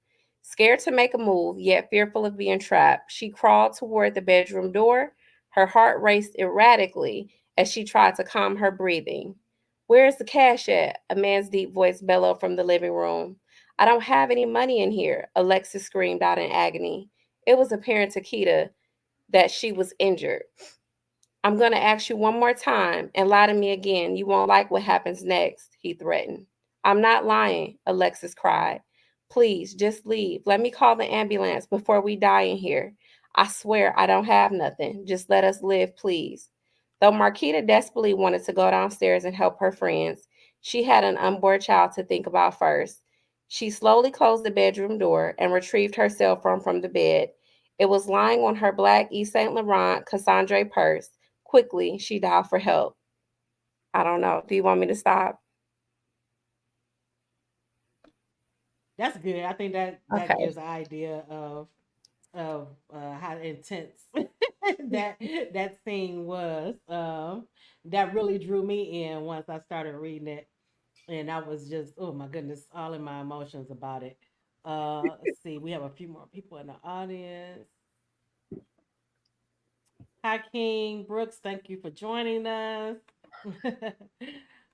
Scared to make a move, yet fearful of being trapped, she crawled toward the bedroom door. Her heart raced erratically as she tried to calm her breathing. Where's the cash at? A man's deep voice bellowed from the living room. I don't have any money in here, Alexis screamed out in agony. It was apparent to Keita that she was injured. I'm going to ask you one more time and lie to me again. You won't like what happens next, he threatened. I'm not lying, Alexis cried. Please, just leave. Let me call the ambulance before we die in here. I swear I don't have nothing. Just let us live, please. Though Marquita desperately wanted to go downstairs and help her friends, she had an unborn child to think about first. She slowly closed the bedroom door and retrieved her cell phone from the bed. It was lying on her black Yves Saint Laurent Cassandre purse. Quickly, she dialed for help. I don't know. Do you want me to stop? That's good. I think that Okay. gives an idea of how intense that that scene was. That really drew me in once I started reading it, and I was just, oh my goodness, all in my emotions about it. Let's see, we have a few more people in the audience. Hi, King Brooks. Thank you for joining us.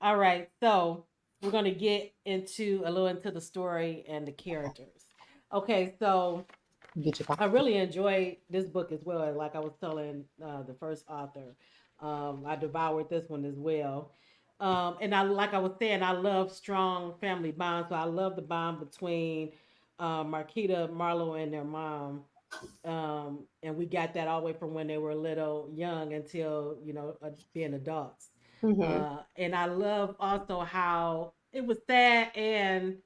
All right, so we're gonna get into a little into the story and the characters. Okay, so Get your I coffee. really enjoyed this book as well. Like I was telling the first author, I devoured this one as well. And I, like I was saying, I love strong family bonds. So I love the bond between Marquita, Marlo, and their mom. And we got that all the way from when they were little, young, until being adults. Mm-hmm. And I love also how it was sad and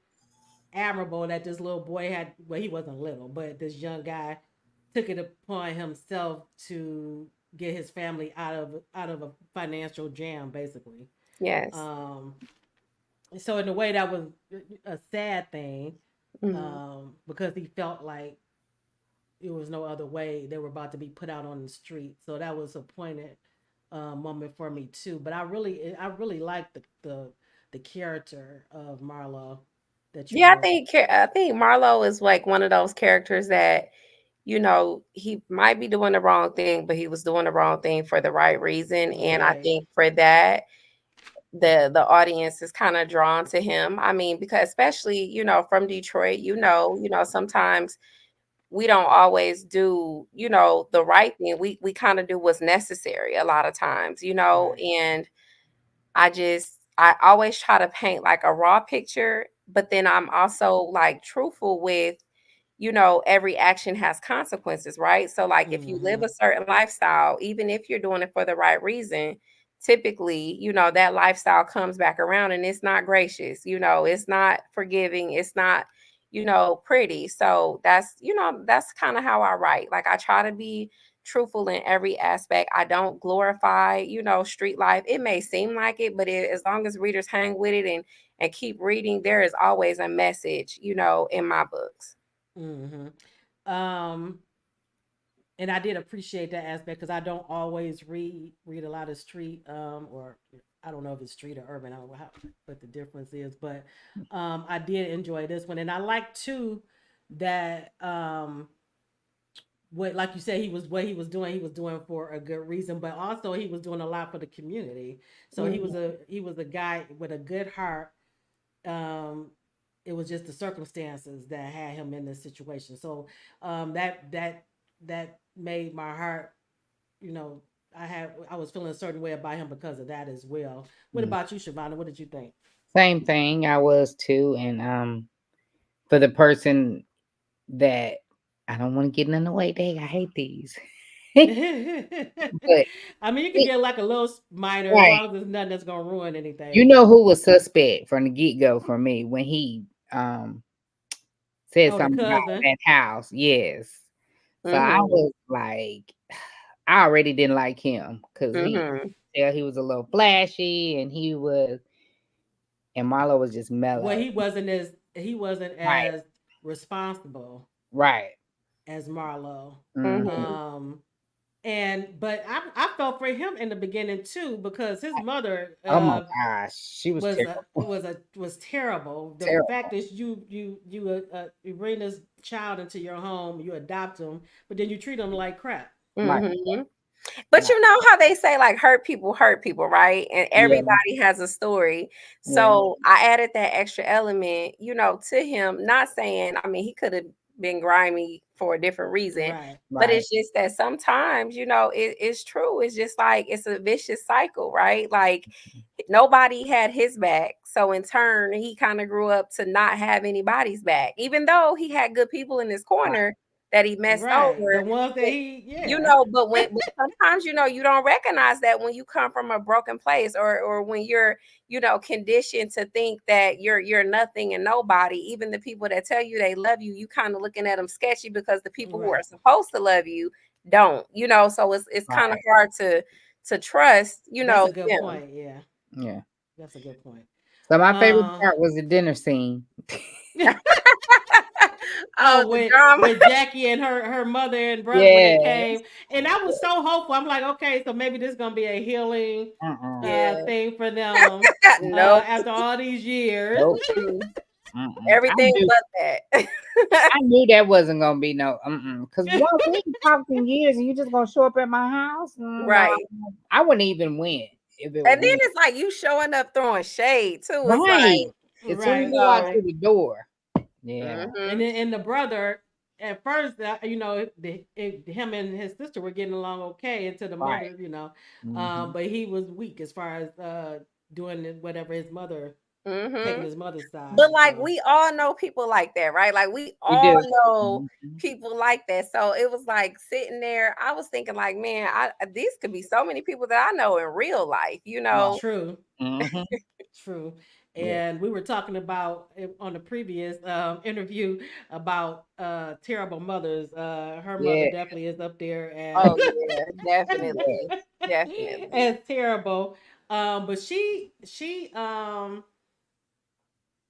admirable that this little boy had, well, he wasn't little, but this young guy took it upon himself to get his family out of a financial jam, basically. Yes. um so in a way that was a sad thing, Mm-hmm. because he felt like there was no other way, they were about to be put out on the street. So that was a pointed moment for me too. But I really liked the character of Marlo that you Yeah, wrote. I think Marlo is like one of those characters that he might be doing the wrong thing, but he was doing the wrong thing for the right reason. And I Right. think for that, the audience is kind of drawn to him. I mean, because especially, from Detroit, sometimes we don't always do, the right thing. We kind of do what's necessary a lot of times, Right. and I always try to paint like a raw picture, but then I'm also like truthful with, every action has consequences, right? So, like, if you live Mm-hmm. a certain lifestyle, even if you're doing it for the right reason, typically, that lifestyle comes back around and it's not gracious, it's not forgiving, it's not, pretty. So that's kind of how I write. Like, I try to be truthful in every aspect. I don't glorify, street life. It may seem like it, but as long as readers hang with it and keep reading, there is always a message, in my books. Mm-hmm. And I did appreciate that aspect because I don't always read a lot of street or I don't know if it's street or urban. I don't know what the difference is, but I did enjoy this one, and I like too that what like you said what he was doing for a good reason, but also he was doing a lot for the community. So Mhm. he was a guy with a good heart. Um, it was just the circumstances that had him in this situation. So that made my heart, you know, I was feeling a certain way about him because of that as well. What Mm. about you, Shavana? What did you think? Same thing. I was too, and for the person that I don't want to get in the way, dang, I hate these. But I mean, you can it, get like a little minor as right, long as there's nothing that's gonna ruin you anything. know who was suspect from the get go for me when he said Oh, the something about cousin. that house. Yes, so I Mhm. was like, I already didn't like him because Mhm. he was a little flashy, and and Marlo was just Well, mellow. he wasn't Right, as responsible right. as Marlo. Mhm. Mhm. Um, and but I felt for him in the beginning too because his mother Oh my gosh, she was terrible, was terrible. The fact terrible. is you bring this child into your home, you adopt him, but then you treat him like crap. Right, Mhm. But right. you know how they say like hurt people, right? And Yeah, everybody has a story. yeah. So I added that extra element, to him, not saying, I mean, he could have been grimy for a different reason, Right. but Right. it's just that sometimes, it's true. It's just like it's a vicious cycle, right? Like nobody had his back. So in turn, he kind of grew up to not have anybody's back, even though he had good people in his Right. corner that he messed Right. The over. ones that yeah. But sometimes you don't recognize that when you come from a broken place, or when you're conditioned to think that you're nothing and nobody. Even the people that tell you they love you, you kind of looking at them sketchy because the people who are Right. supposed to love you don't. So it's kind of Right. hard to trust That's a good them. point. Yeah. Yeah. That's a good point. So my favorite Um part was the dinner scene. Oh, Oh, the drama. with Jackie and her mother and brother when they Yes. came, and I was so hopeful. I'm like, okay, so maybe this is gonna be a healing Uh-uh. Yeah. thing for them Nope. after all these years. Nope. Mm-mm. Mm-mm. Everything but that. I knew that wasn't gonna be no because one we ain't talked in years and you just gonna show up at my house. No, Right. I wouldn't even win if it And was then me. it's like you showing up throwing shade too. It's Right. like, As soon as Right, you walk right. through the door. Yeah. And mm-hmm, then and the brother at first, him and his sister were getting along okay until the Right. mother, Hmm. but he was weak as far as doing whatever his mother taking mm-hmm. his mother's But side. like So we all know people like that, right? Like we We all do. know Mhm. people like that. So it was like sitting there, I was thinking like, man, these could be so many people that I know in real life. Right. true. Hmm. True. Yeah. And we were talking about on the previous interview about terrible mothers. Her mother Yeah. definitely is up there as Oh yeah, Yeah. definitely. Definitely. as terrible. But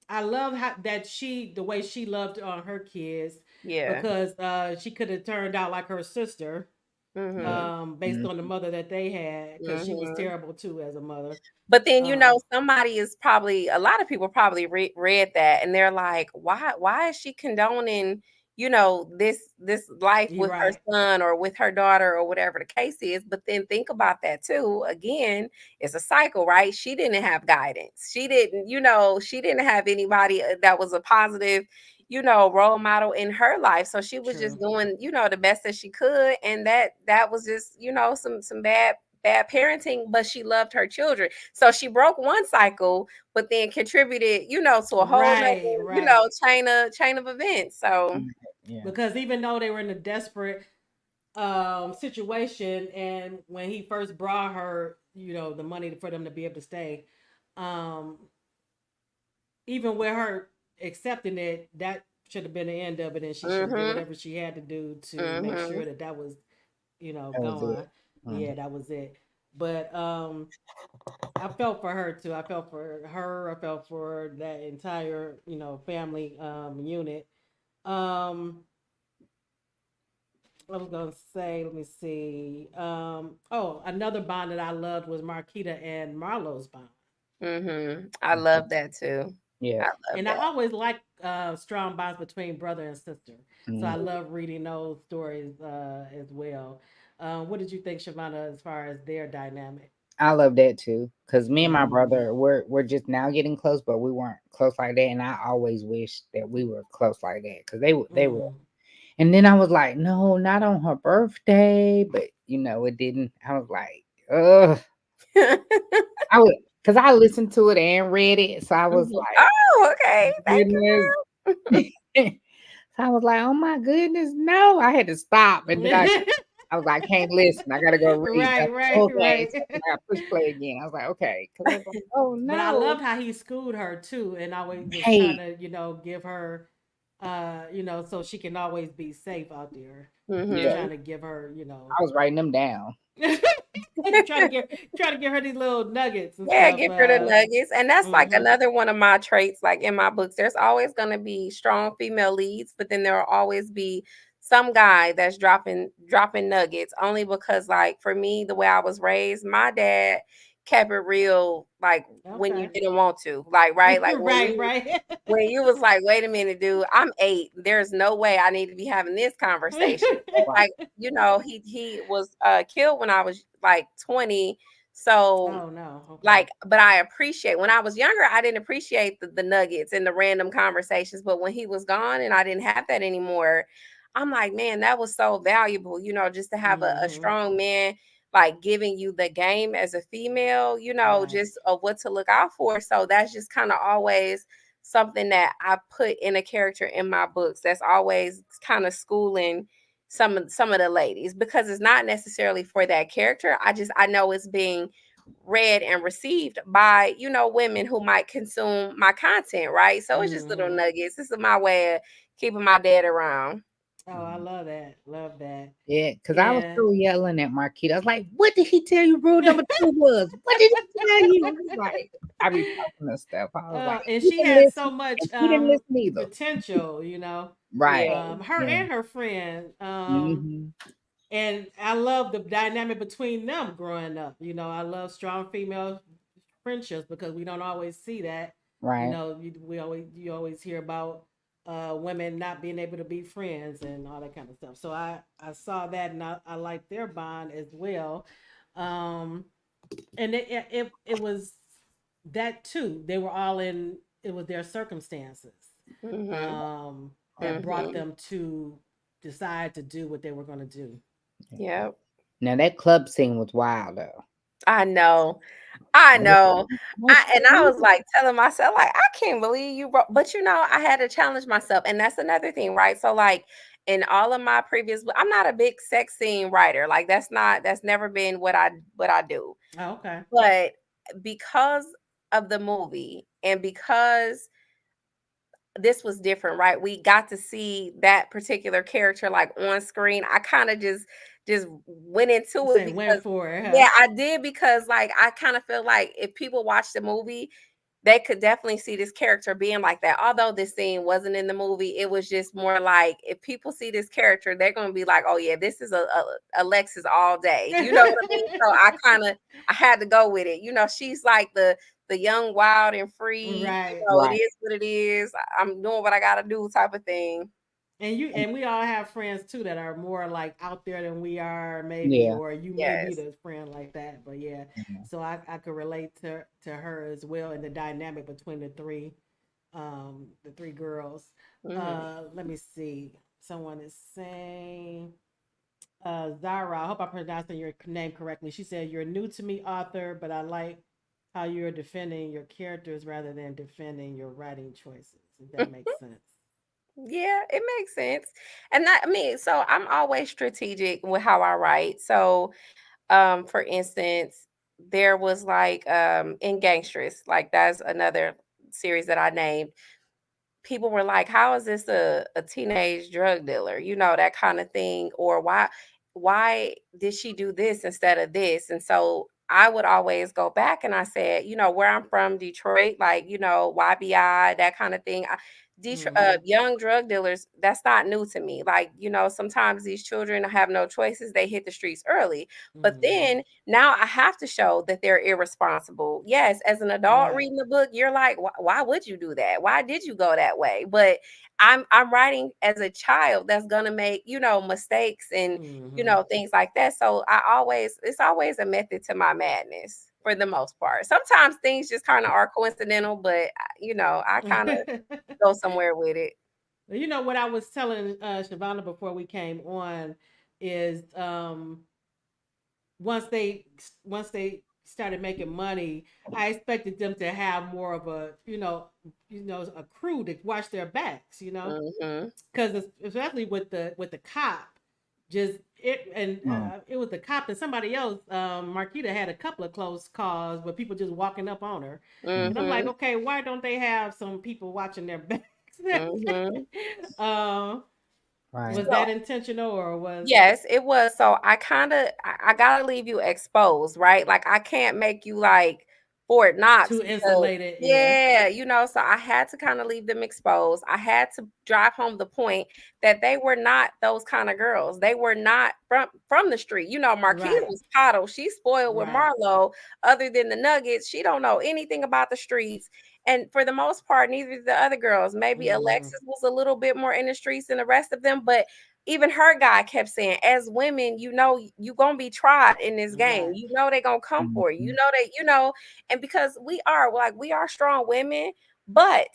I love how that the way she loved her kids Yeah. because she could have turned out like her sister Yeah. Mm-hmm. based on the mother that they had because she was Mm-hmm. terrible too as a mother. But then, Um, somebody is probably a lot of people probably read that and they're like, why is she condoning, this life you're with her right. son or with her daughter or whatever the case is. But then think about that too. Again, it's a cycle, right? She didn't have guidance. She didn't have anybody that was a positive, role model in her life. So she was just True. doing, the best that she could. And that was just, some bad parenting, but she loved her children. So she broke one cycle, but then contributed, to a whole Right, nother, right. chain of events. So Yeah. Because even though they were in a desperate situation, and when he first brought her, the money for them to be able to stay, um, even with her accepting it, that should have been the end of it, and she should have did mhm, whatever she had to do to make mhm. sure that that was That was going. it. Yeah, Mhm. that was it. But I felt for her too. I felt for her. I felt for that entire, family unit. Um, I was gonna say, let me see. Oh, another bond that I loved was Marquita and Marlo's bond. I Mhm. love that too. I Yeah. love And I that. always like strong bonds between brother and sister. So I Mhm. love reading those stories as well. What did you think, Shavana, as far as their dynamic? I love that too, cause me and my Mm-hmm. brother, we're just now getting close, but we weren't close like that, and I always wish that we were close like that, cause they were. Mm-hmm. And then I was like, no, not on her birthday, but it didn't. I was like, ugh. I would, cause I listened to it and read it, so I was like, Oh, okay. Thank you, goodness. So I was like, oh my goodness, no. I had to stop, and then I was like, I can't listen. I gotta go read. Right, That's right, okay. right. So then I push play again. I was like, okay, because I was like, oh But I no, loved how he schooled her too, and always was trying hey, to, give her, so she can always be safe out there. He was yeah, trying Mhm. to give her, I was writing them down. trying to give her these little nuggets and Yeah, stuff. give her the nuggets. And that's like Mm-hmm. another one of my traits, like in my books. There's always gonna be strong female leads, but then there will always be some guy that's dropping nuggets only because like for me, the way I was raised, my dad kept it real like when you Okay. didn't want to. Like, right? Like Right, right. when you was like, wait a minute, dude, I'm 8. There's no way I need to be having this conversation. And Right. like, he was killed when I was like 20. So Oh no. Okay. like, but I appreciate when I was younger, I didn't appreciate the nuggets and the random conversations. But when he was gone and I didn't have that anymore, I'm like, man, that was so valuable, just to have a Mm-hmm. strong man like giving you the game as a female, Right. just of what to look out for. So that's just kind of always something that I put in a character in my books. That's always kind of schooling some of the ladies because it's not necessarily for that character. I know it's being read and received by women who might consume my content, right? So it's just little Mm-hmm. nuggets. This is my way of keeping my dad around. Oh, I love that. Love that. Yeah, because I was And still yelling at Marquita. I was like, what did he tell you rule number 2 was? What did he tell you? I was like, I be talking to stuff. I was like, and he she didn't had so listen, much and he didn't listen either. potential. Right. Yeah. Her Yeah. and her friend. Hmm. And I love the dynamic between them growing up. I love strong female friendships because we don't always see that. Right. You always hear about women not being able to be friends and all that kind of stuff. So I saw that and I like their bond as well. Um, and it was that too. They were all in. It was their circumstances Mhm. um, that brought Mhm. them to decide to do what they were going to do. Yep. Now that club scene was wild though. I know. I That was know. I was like, like telling myself, like, I can't believe you wrote, but I had to challenge myself. And that's another thing, right? So, like, in all of my previous, I'm not a big sex scene writer. Like, that's never been what I do. Oh, okay. But because of the movie and because this was different, right? We got to see that particular character like on screen. I kind of just went You into it say went because for it, huh? yeah, I did because like I kind of feel like if people watch the movie, they could definitely see this character being like that. Although this scene wasn't in the movie, it was just more like if people see this character, they're gonna be like, "Oh yeah, this is a Alexis all day." You know what I mean? So I had to go with it. She's like the young, wild, and free. Right. It right. is what it is. I'm doing what I gotta do, type of thing. And we all have friends too that are more like out there than we are, maybe, Yeah. or you may be Yes. the friend like that. But yeah, Yeah. so I could relate to her as well and the dynamic between the three girls. Hmm. Let me see. Someone is saying Zara, I hope I'm pronouncing your name correctly. She said, "You're new to me, author, but I like how you're defending your characters rather than defending your writing choices." If that makes sense. Yeah, it makes sense. And that I mean, so I'm always strategic with how I write. So for instance, there was like in Gangstress, like that's another series that I named. People were like, how is this a teenage drug dealer? That kind of thing. Or why? why did she do this instead of this? And so I would always go back and I said, where I'm from, Detroit, like, YBI, that kind of thing. Mm-hmm. Young drug dealers, that's not new to me. Like, sometimes these children have no choices. They hit the streets early. But Mm-hmm. then now I have to show that they're irresponsible. Yes, as an adult Right. reading the book, you're like, why would you do that? Why did you go that way? But I'm writing as a child that's gonna make, mistakes and Mm-hmm. things like that. So it's always a method to my madness for the most part. Sometimes things just kind of are coincidental, but I kind of go somewhere with it. You know what I was telling Shavana before we came on is once they started making money, I expected them to have more of a a crew to watch their backs, Mhm. because especially with the cop, just it and Mm. it was the cop and somebody else. Marquita had a couple of close calls where people just walking up on her, and I'm like, Mhm. okay, why don't they have some people watching their backs? Mhm. um, Right. was that So intentional or was yes, it was. So I gotta leave you exposed, right? Like I can't make you like Fort Knox too because insulated? Yeah, yeah, so I had to kind of leave them exposed. I had to drive home the point that they were not those kind of girls. They were not from the street. Marquita right, was coddled. She spoiled with right, Marlo. Other than the Nuggets, she don't know anything about the streets. And for the most part, neither did the other girls. Maybe mm-hmm. Alexis was a little bit more in the streets than the rest of them, but even her guy kept saying, as women, you gonna be tried in this game. Right, They gonna come for you. Mhm. And because we are strong women, but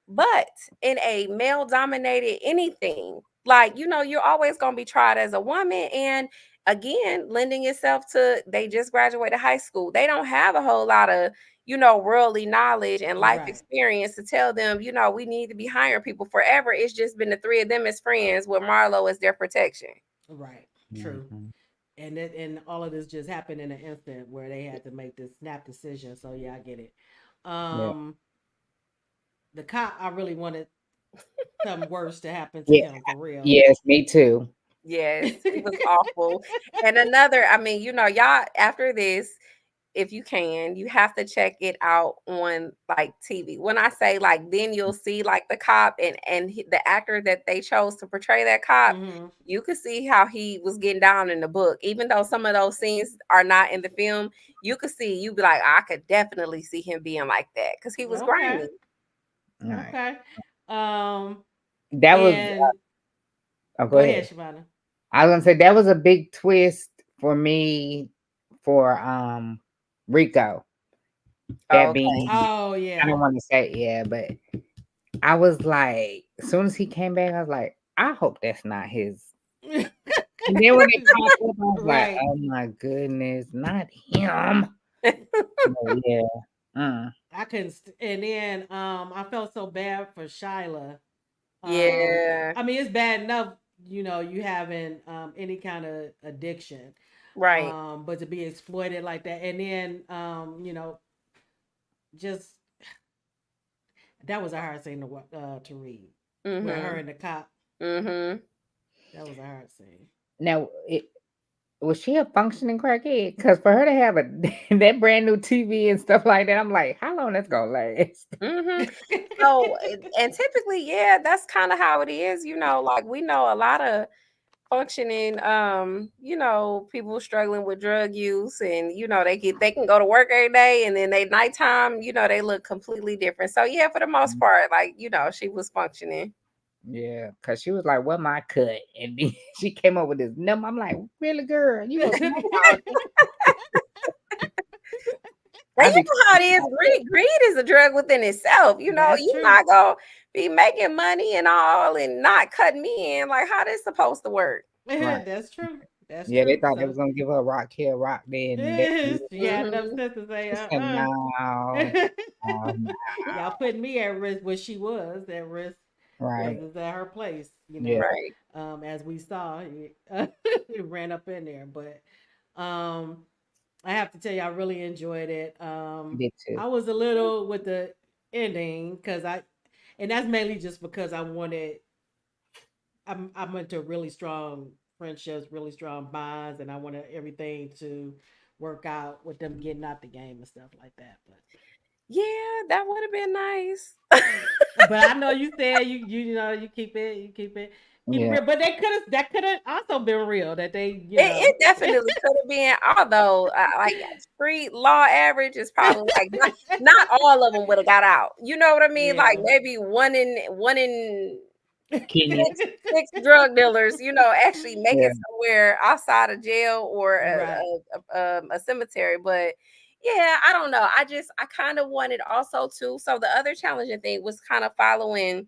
but in a male dominated anything, like you're always gonna be tried as a woman. And again, lending itself to they just graduated high school. They don't have a whole lot of worldly knowledge and life right, experience to tell them, we need to be hiring people forever. It's just been the three of them as friends with Marlo as their protection. right. True. Mhm. And all of this just happened in an instant where they had to make this snap decision. So yeah, I get it. Yeah. Um, the cop, I really wanted something worse to happen to Yeah. him for real. Yes, me too. Yes, he was awful. And another, I mean, y'all after this, if you can, you have to check it out on like TV. When I say like, then you'll see like the cop and the actor that they chose to portray that cop. Mm-hmm. You could see how he was getting down in the book, even though some of those scenes are not in the film. You'd be like, I could definitely see him being like that because he was Okay. grimy. All right. Okay. Um, That was and oh, go go ahead, ahead. Shavana. I was gonna say that was a big twist for me for Rico. That Okay. being Oh I yeah. don't want to say yeah, but I was like, as soon as he came back, I was like, I hope that's not his. And then when it popped up, I was like, Right. oh my goodness, not him. But yeah. Mm. I couldn't. And then I felt so bad for Shyla. Yeah. I mean, it's bad enough, you having any kind of addiction, Right. but to be exploited like that, and then just that was a hard scene to read with her Mhm. and the cop. Mhm. That was a hard scene. Now, was she a functioning crackhead? Because for her to have a that brand new TV and stuff like that, I'm like, how long that's gonna last? Mhm. So, and typically, yeah, that's kind of how it is. Like we know a lot of functioning, people struggling with drug use, and they can go to work every day, and then they nighttime, they look completely different. So yeah, for the most part, like she was functioning. Yeah, because she was like, "What my cut?" And then she came up with this number. I'm like, "Really, girl? You gonna smoke all this?" Now I you be know how it is. Greed is a drug within itself. That's You're true. not gonna be making money and all and not cutting me in. Like how this supposed to work? right. That's true. That's Yeah, they true. thought they So was gonna give her a rock here, rock there, and that. she had enough Mhm. sense to say, She said, "No, no." y'all putting me at risk where she was at risk Right. was at her place, Yeah, Right. as we saw, it ran up in there. But um, I have to tell you, I really enjoyed it. I did too. I was a little with the ending and that's mainly just because I'm into a really strong friendships, really strong bonds, and I wanted everything to work out with them getting out the game and stuff like that. Yeah, that would have been nice. But I know you said you know you keep it Yeah. real. But that could have also been real that they It definitely could have been, although like street law average is probably like not all of them would have got out. You know what I mean? Like Yeah. maybe one in Kids. six drug dealers, actually make Yeah. it somewhere outside of jail or Right. a cemetery. But yeah, I don't know. I kind of wanted also to. So the other challenging thing was kind of following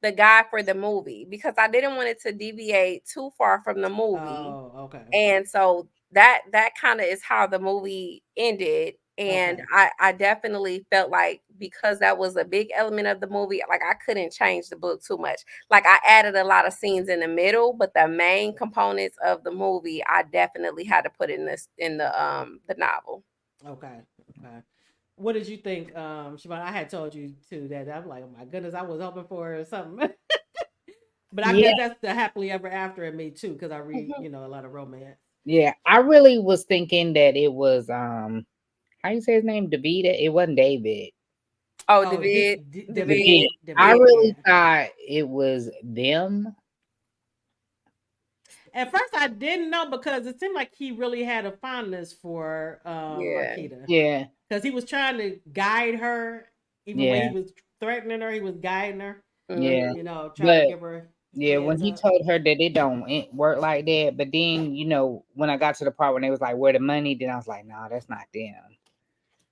the guy for the movie because I didn't want it to deviate too far from the movie. Oh, okay. And so that kind of is how the movie ended. And Okay. I definitely felt like because that was a big element of the movie, like I couldn't change the book too much. Like I added a lot of scenes in the middle, but the main components of the movie, I definitely had to put in the novel. Okay. Okay. What did you think, Siobhan? I had told you too that I'm like, oh my goodness, I was hoping for something. But I Yeah. guess that's the happily ever after in me too, because I read, Mhm. a lot of romance. Yeah. I really was thinking that it was how you say his name? David. It wasn't David. Oh, Oh, David, David. I yeah. really thought it was them. At first, I didn't know because it seemed like he really had a fondness for Yeah. Marquita, Yeah. because he was trying to guide her, even when he Yeah. was threatening her, he was guiding her. Yeah. Mhm. Trying to But give her yeah, when heads he up. told her that it don't work like that, but then when I got to the part when they was like, "Where the money?" Then I was like, "No, that's not them."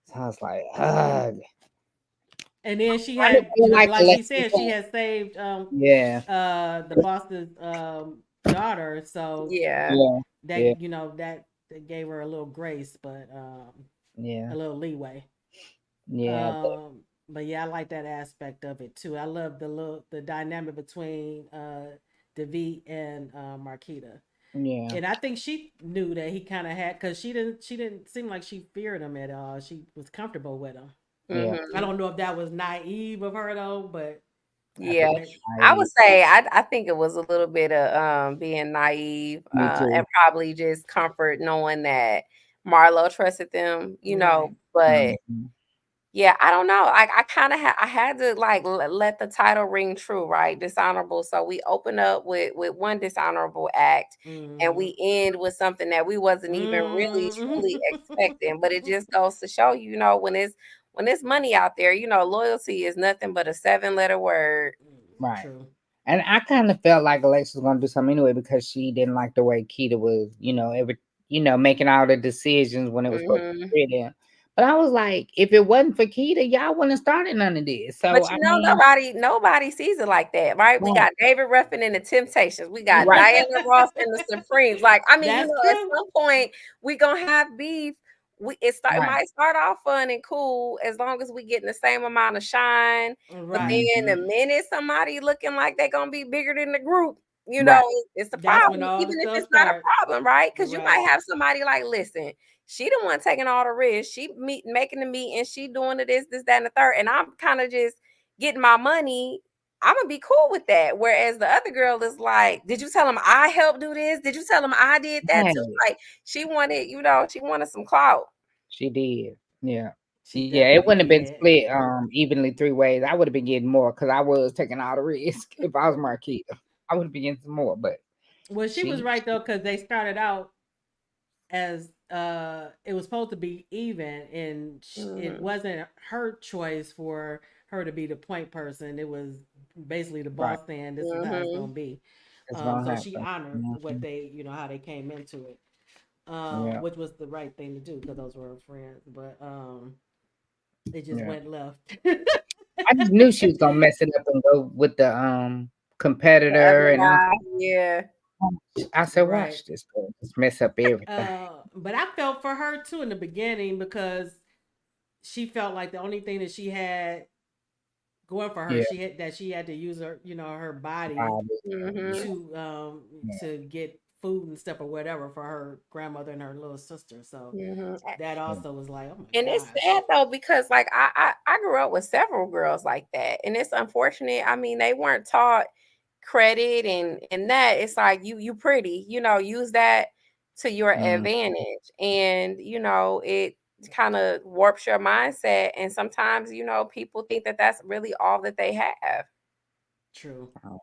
So I was like, "Ugh." And then she Kind of had, feel like like she Alexis. said, she had saved Yeah, the boss's daughter, so Yeah. yeah, yeah, that gave her a little grace, but yeah, a little leeway. yeah, But yeah, I like that aspect of it too. I love the dynamic between David and Marquita. yeah, And I think she knew that he kind of had, because she didn't seem like she feared him at all. She was comfortable with him. yeah. I Mhm. don't know if that was naive of her though, but I think Yeah, but I would I say I think it was a little bit of being naive me and too. probably just comfort knowing that Marlo trusted them, right. But Mhm. yeah, I don't know. I kind of I had to like let the title ring true, right? Dishonorable. So we open up with one dishonorable act, and Mm-hmm. we end with something that we wasn't even really Mm-hmm. truly expecting. But it just goes to show you, when there's money out there, loyalty is nothing but a seven-letter word. Right. True. And I kind of felt like Alexis was gonna do something anyway because she didn't like the way Keita was, making all the decisions when it was supposed to Hmm. be them. But I was like, if it wasn't for Keita, y'all wouldn't have started none of this. But So I mean, nobody sees it like that, right? We right, got David Ruffin in the Temptations. We got right, Diana Ross in the Supremes. Like, I mean, That's at true. some point we gonna have beef. It right, might start off fun and cool as long as we getting the same amount of shine. But Right. then the mhm, minute somebody looking like they're gonna be bigger than the group, right, it's a That's when problem. all the Even if stuff it's not a start. problem, right? Because you might Right. have somebody like, listen, she the one taking all the risks. Making the meeting. She doing the this, that, and the third. And I'm kind of just getting my money. I'm gonna be cool with that. Whereas the other girl is like, did you tell him I helped do this? Did you tell him I did that too? right. Like she wanted some clout. She did. Yeah. She Yeah, it definitely wouldn't have been did. split evenly three ways. I would have been getting more because I was taking all the risk. If I was Marquita, I would have been getting some more. But Well, she was she, right though, because they started out as it was supposed to be even, and it Mhm. wasn't her choice for her to be the point person. It was basically the right, boss saying this is how it's Mhm. gonna be. it's gonna So she happen. honored what Mhm. they, how they came into it, Yeah, which was the right thing to do because those were her friends. But it just yeah. went left. I just knew she was gonna mess it up and go with the The competitor, other and guy, yeah. I said, Right. "Watch this girl just mess up everything." But I felt for her too in the beginning, because she felt like the only thing that she had going for her, Yeah, she had to use her, her body probably. Yeah, Mhm. yeah, to get food and stuff or whatever for her grandmother and her little sister. So Mhm. that yeah. also was like, oh my And it's gosh. sad though because like I grew up with several girls like that, and it's unfortunate. I mean, they weren't taught credit and that, it's like you pretty, use that to your Mm, advantage. And it kind of warps your mindset, and sometimes people think that that's really all that they have. True. oh,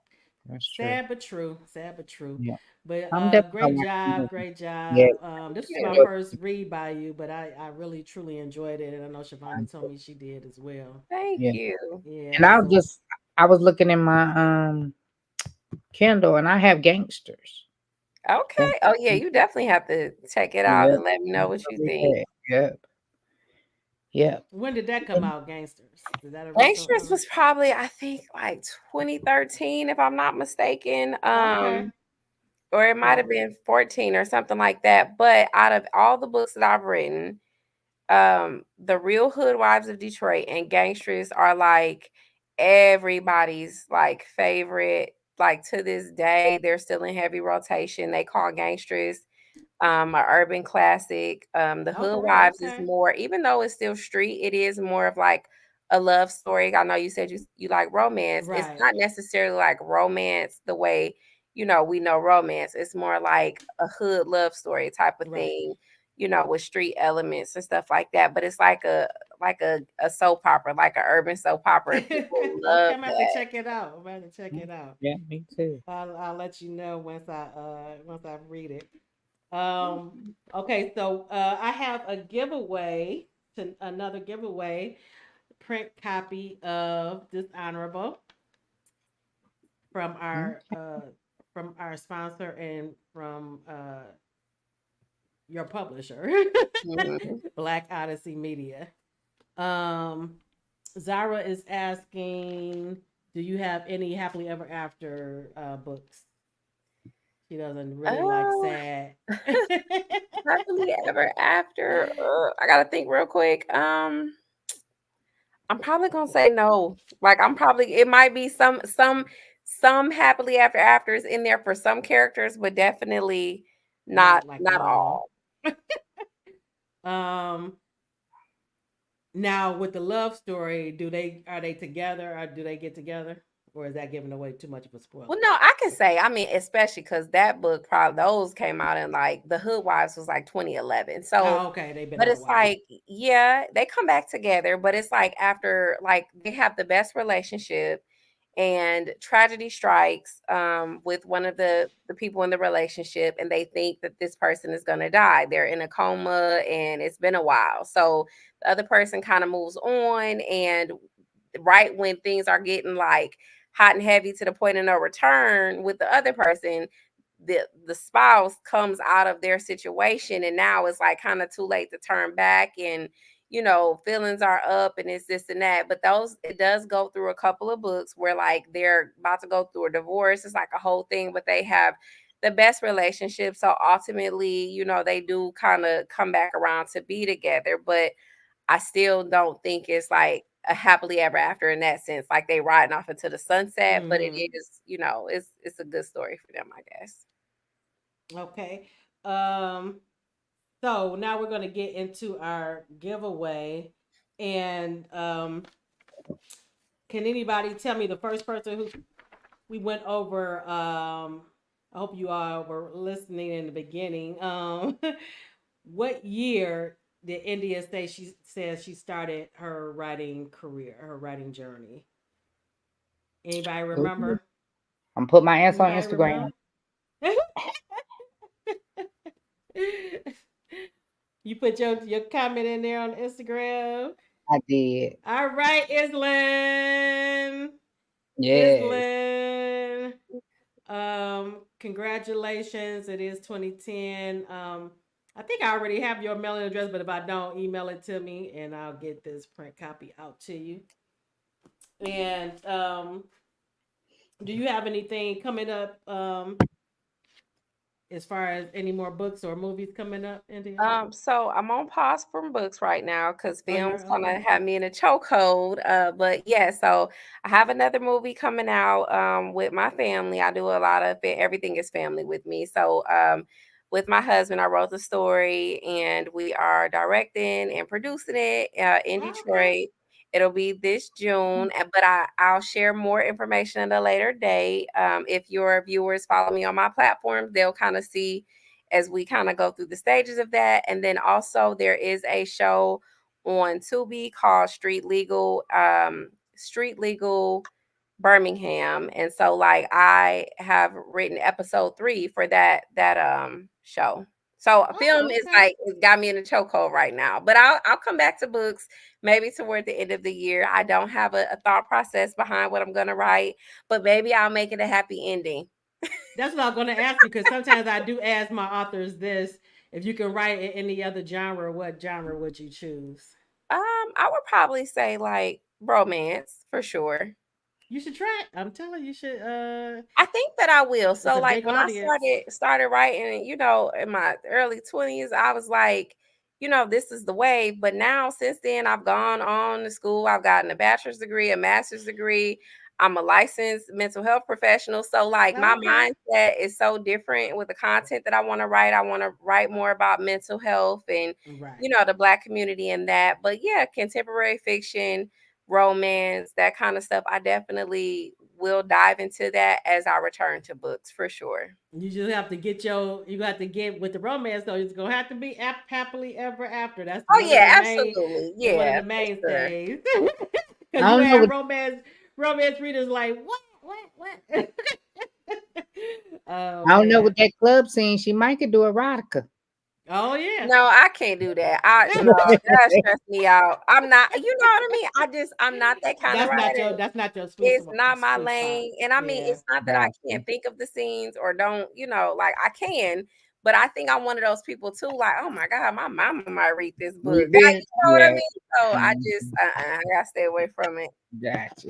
that's true. Sad but true. Sad but true. Yeah. But I'm definitely gonna great watch the job, movie. great Yeah. job. This was my Yeah. first read by you, but I really truly enjoyed it, and I know Shivani told me she did as well. Thank Yeah. you. And Yeah. So I was looking in my Kindle and I have gangsters. That's Okay. Oh yeah, you definitely have to check it out yeah. and let me know what you Read think. that. Yep. Yep. when did that come out, Gangsters? Is that a recent Gangsters one? was probably, I think, like 2013, if I'm not mistaken. Okay. Or it might So have been 14 or something like that. But out of all the books that I've written, The Real Hood Wives of Detroit and Gangsters are like everybody's like favorite. Like to this day, they're still in heavy rotation. They call Gangsters a urban classic. The Hood okay, Wives is okay. more, even though it's still street, it is more of like a love story. I know you said you like romance. It's Right. not necessarily like romance the way we know romance. It's more like a hood love story type of Right. thing, with street elements and stuff like that. But it's like a soap opera, like an urban soap opera, and people Okay, love I'm gonna have to that. check it out. I'm gonna have to check it out. Yeah, me too. I'll let you know once I read it. Um okay, so I have a giveaway to another giveaway print copy of Dishonorable from our Okay. sponsor and from your publisher, Mhm. Black Odyssey Media. Um, Zara is asking, do you have any happily ever after books? She doesn't really like Uh, sad. happily ever after. I gotta think real quick. I'm probably gonna say no. Like it might be some happily after afters in there for some characters, but definitely not Not like not all. all. Um, Now with the love story, do they are they together or do they get together? Or is that giving away too much of a Well, spoiler? no, I can say, I mean, especially because that book, probably those came out in like The Hood Wives was like 2011. So, Oh, okay, they've been but out a it's while. like, yeah, they come back together, but it's like after, like, they have the best relationship and tragedy strikes with one of the people in the relationship, and they think that this person is going to die. They're in a coma and it's been a while. So the other person kind of moves on, and right when things are getting like hot and heavy to the point of no return with the other person, the spouse comes out of their situation, and now it's like kind of too late to turn back. And feelings are up and it's this and that. But those, it does go through a couple of books where like they're about to go through a divorce. It's like a whole thing, but they have the best relationship. So ultimately, they do kind of come back around to be together. But I still don't think it's like a happily ever after in that sense, like they riding off into the sunset, but it Mm-hmm. is, it's a good story for them, I guess. Okay. Um, so now we're gonna get into our giveaway. And can anybody tell me the first person who we went over I hope you all were listening in the beginning. What year did India say she says she started her writing career, her writing journey? Anybody Ooh, remember? I'm put my answer on Anybody Instagram. remember? You put your comment in there on Instagram. I did. All right, Island. Yes. Island. Congratulations. It is 2010. I think I already have your mailing address, but if I don't, email it to me and I'll get this print copy out to you. And do you have anything coming up as far as any more books or movies coming up, India? So I'm on pause from books right now because Oh, you films are kind okay. of have me in a chokehold. But yeah, so I have another movie coming out with my family. I do a lot of it. Everything is family with me. So with my husband, I wrote the story and we are directing and producing it in Oh, okay. Detroit. It'll be this June, but I'll share more information at a later date. If your viewers follow me on my platforms, they'll kind of see as we kind of go through the stages of that. And then also there is a show on Tubi called Street Legal Birmingham. And so like I have written episode 3 for that show. So film is okay. like it got me in a chokehold right now. But I'll come back to books maybe toward the end of the year. I don't have a thought process behind what I'm gonna write, but maybe I'll make it a happy ending. That's what I was going to ask you because sometimes I do ask my authors this: if you can write in any other genre, what genre would you choose? I would probably say like romance for sure. You should try it. I'm telling you, you should. I think that I will. It's So a like big when I audience. started writing, in my early 20s, I was like, this is the way. But now since then I've gone on to school. I've gotten a bachelor's degree, a master's degree. I'm a licensed mental health professional. So like Oh, my okay. mindset is so different with the content that I want to write. I want to write more about mental health and Right. the black community and that. But yeah, contemporary fiction, romance, that kind of stuff. I definitely will dive into that as I return to books for sure. You just have to get you have to get with the romance though. It's gonna have to be happily ever after. That's Oh one of yeah, the main, absolutely. one of Yeah, the for sure. mainstays. I Because you don't know have what romance readers like what? Oh I don't know what man. that club scene. She might could do erotica. Oh yeah. No, I can't do that. I no, that stressed me out. I'm not, you know what I mean? I'm not that kind of writer. That's not your It's not my sweet spot. lane. And I mean, Yeah. it's not that I Gotcha. can't think of the scenes or don't, like I can, but I think I'm one of those people too, like, oh my God, my mama might read this book. Read Like, this? you know what I Yeah. mean? So I just Mhm. I gotta stay away from it. Gotcha.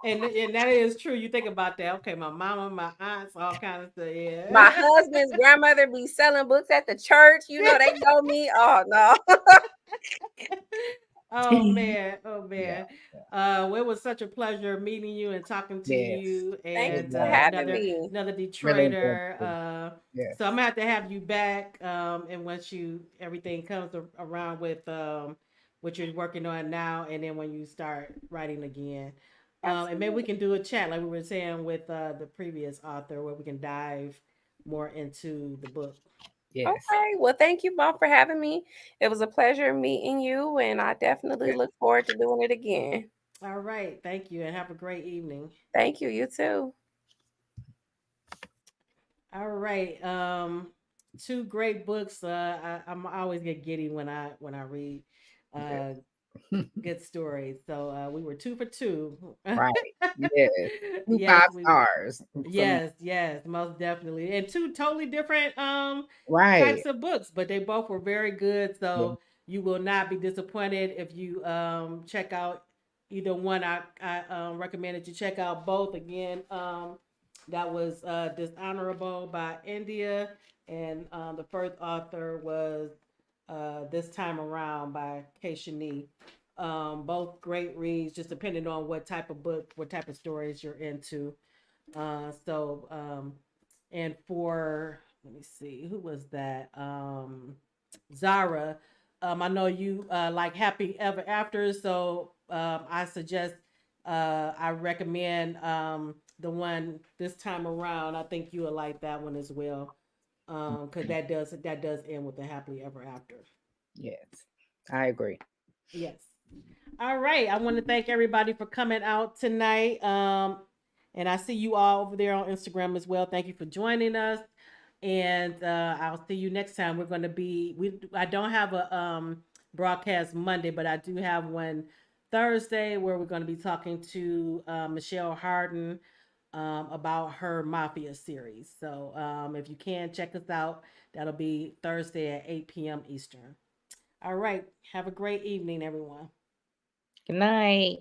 And that is true. You think about that. Okay, my mama, my aunts, all kinds of stuff. My Yeah. husband's grandmother be selling books at the church. They know me. Oh no. Oh man, oh Yeah. man. Well, it was such a pleasure meeting you and talking to Yes. you. Thank It you And for was having me. another really important. Detroiter. Yes. So I'm gonna have to have you back. And once everything comes around with what you're working on now, and then when you start writing again. And maybe we Absolutely. can do a chat like we were saying with the previous author, where we can dive more into the book. Yes. Okay. Well, thank you both for having me. It was a pleasure meeting you, and I definitely Yes. look forward to doing it again. All right, thank you, and have a great evening. Thank you. You too. All right. Two great books. I'm always get giddy when I read Yes. uh good stories. So we were 2 for 2. Right. Yes. Two Yes, five we stars for me. yes, most definitely. And two totally different Right. types of books, but they both were very good. Yeah. So you will not be disappointed if you check out either one. I recommend that you check out both again. That was Dishonorable by India, and the first author was This Time Around by Kay Shanee. Both great reads, just depending on what type of book, what type of stories you're into. And for let me see, who was that? Zara. I know you like Happy Ever After, so I suggest, I recommend the one This Time Around. I think you will like that one as well, because that does end with the Happily Ever After. Yes. I agree. Yes. All right. I want to thank everybody for coming out tonight. And I see you all over there on Instagram as well. Thank you for joining us. And I'll see you next time. We're going to be we. I don't have a broadcast Monday, but I do have one Thursday where we're going to be talking to Michelle Harden about her Mafia series. So if you can check us out, that'll be Thursday at 8 p.m. Eastern. All right. Have a great evening, everyone. Good night.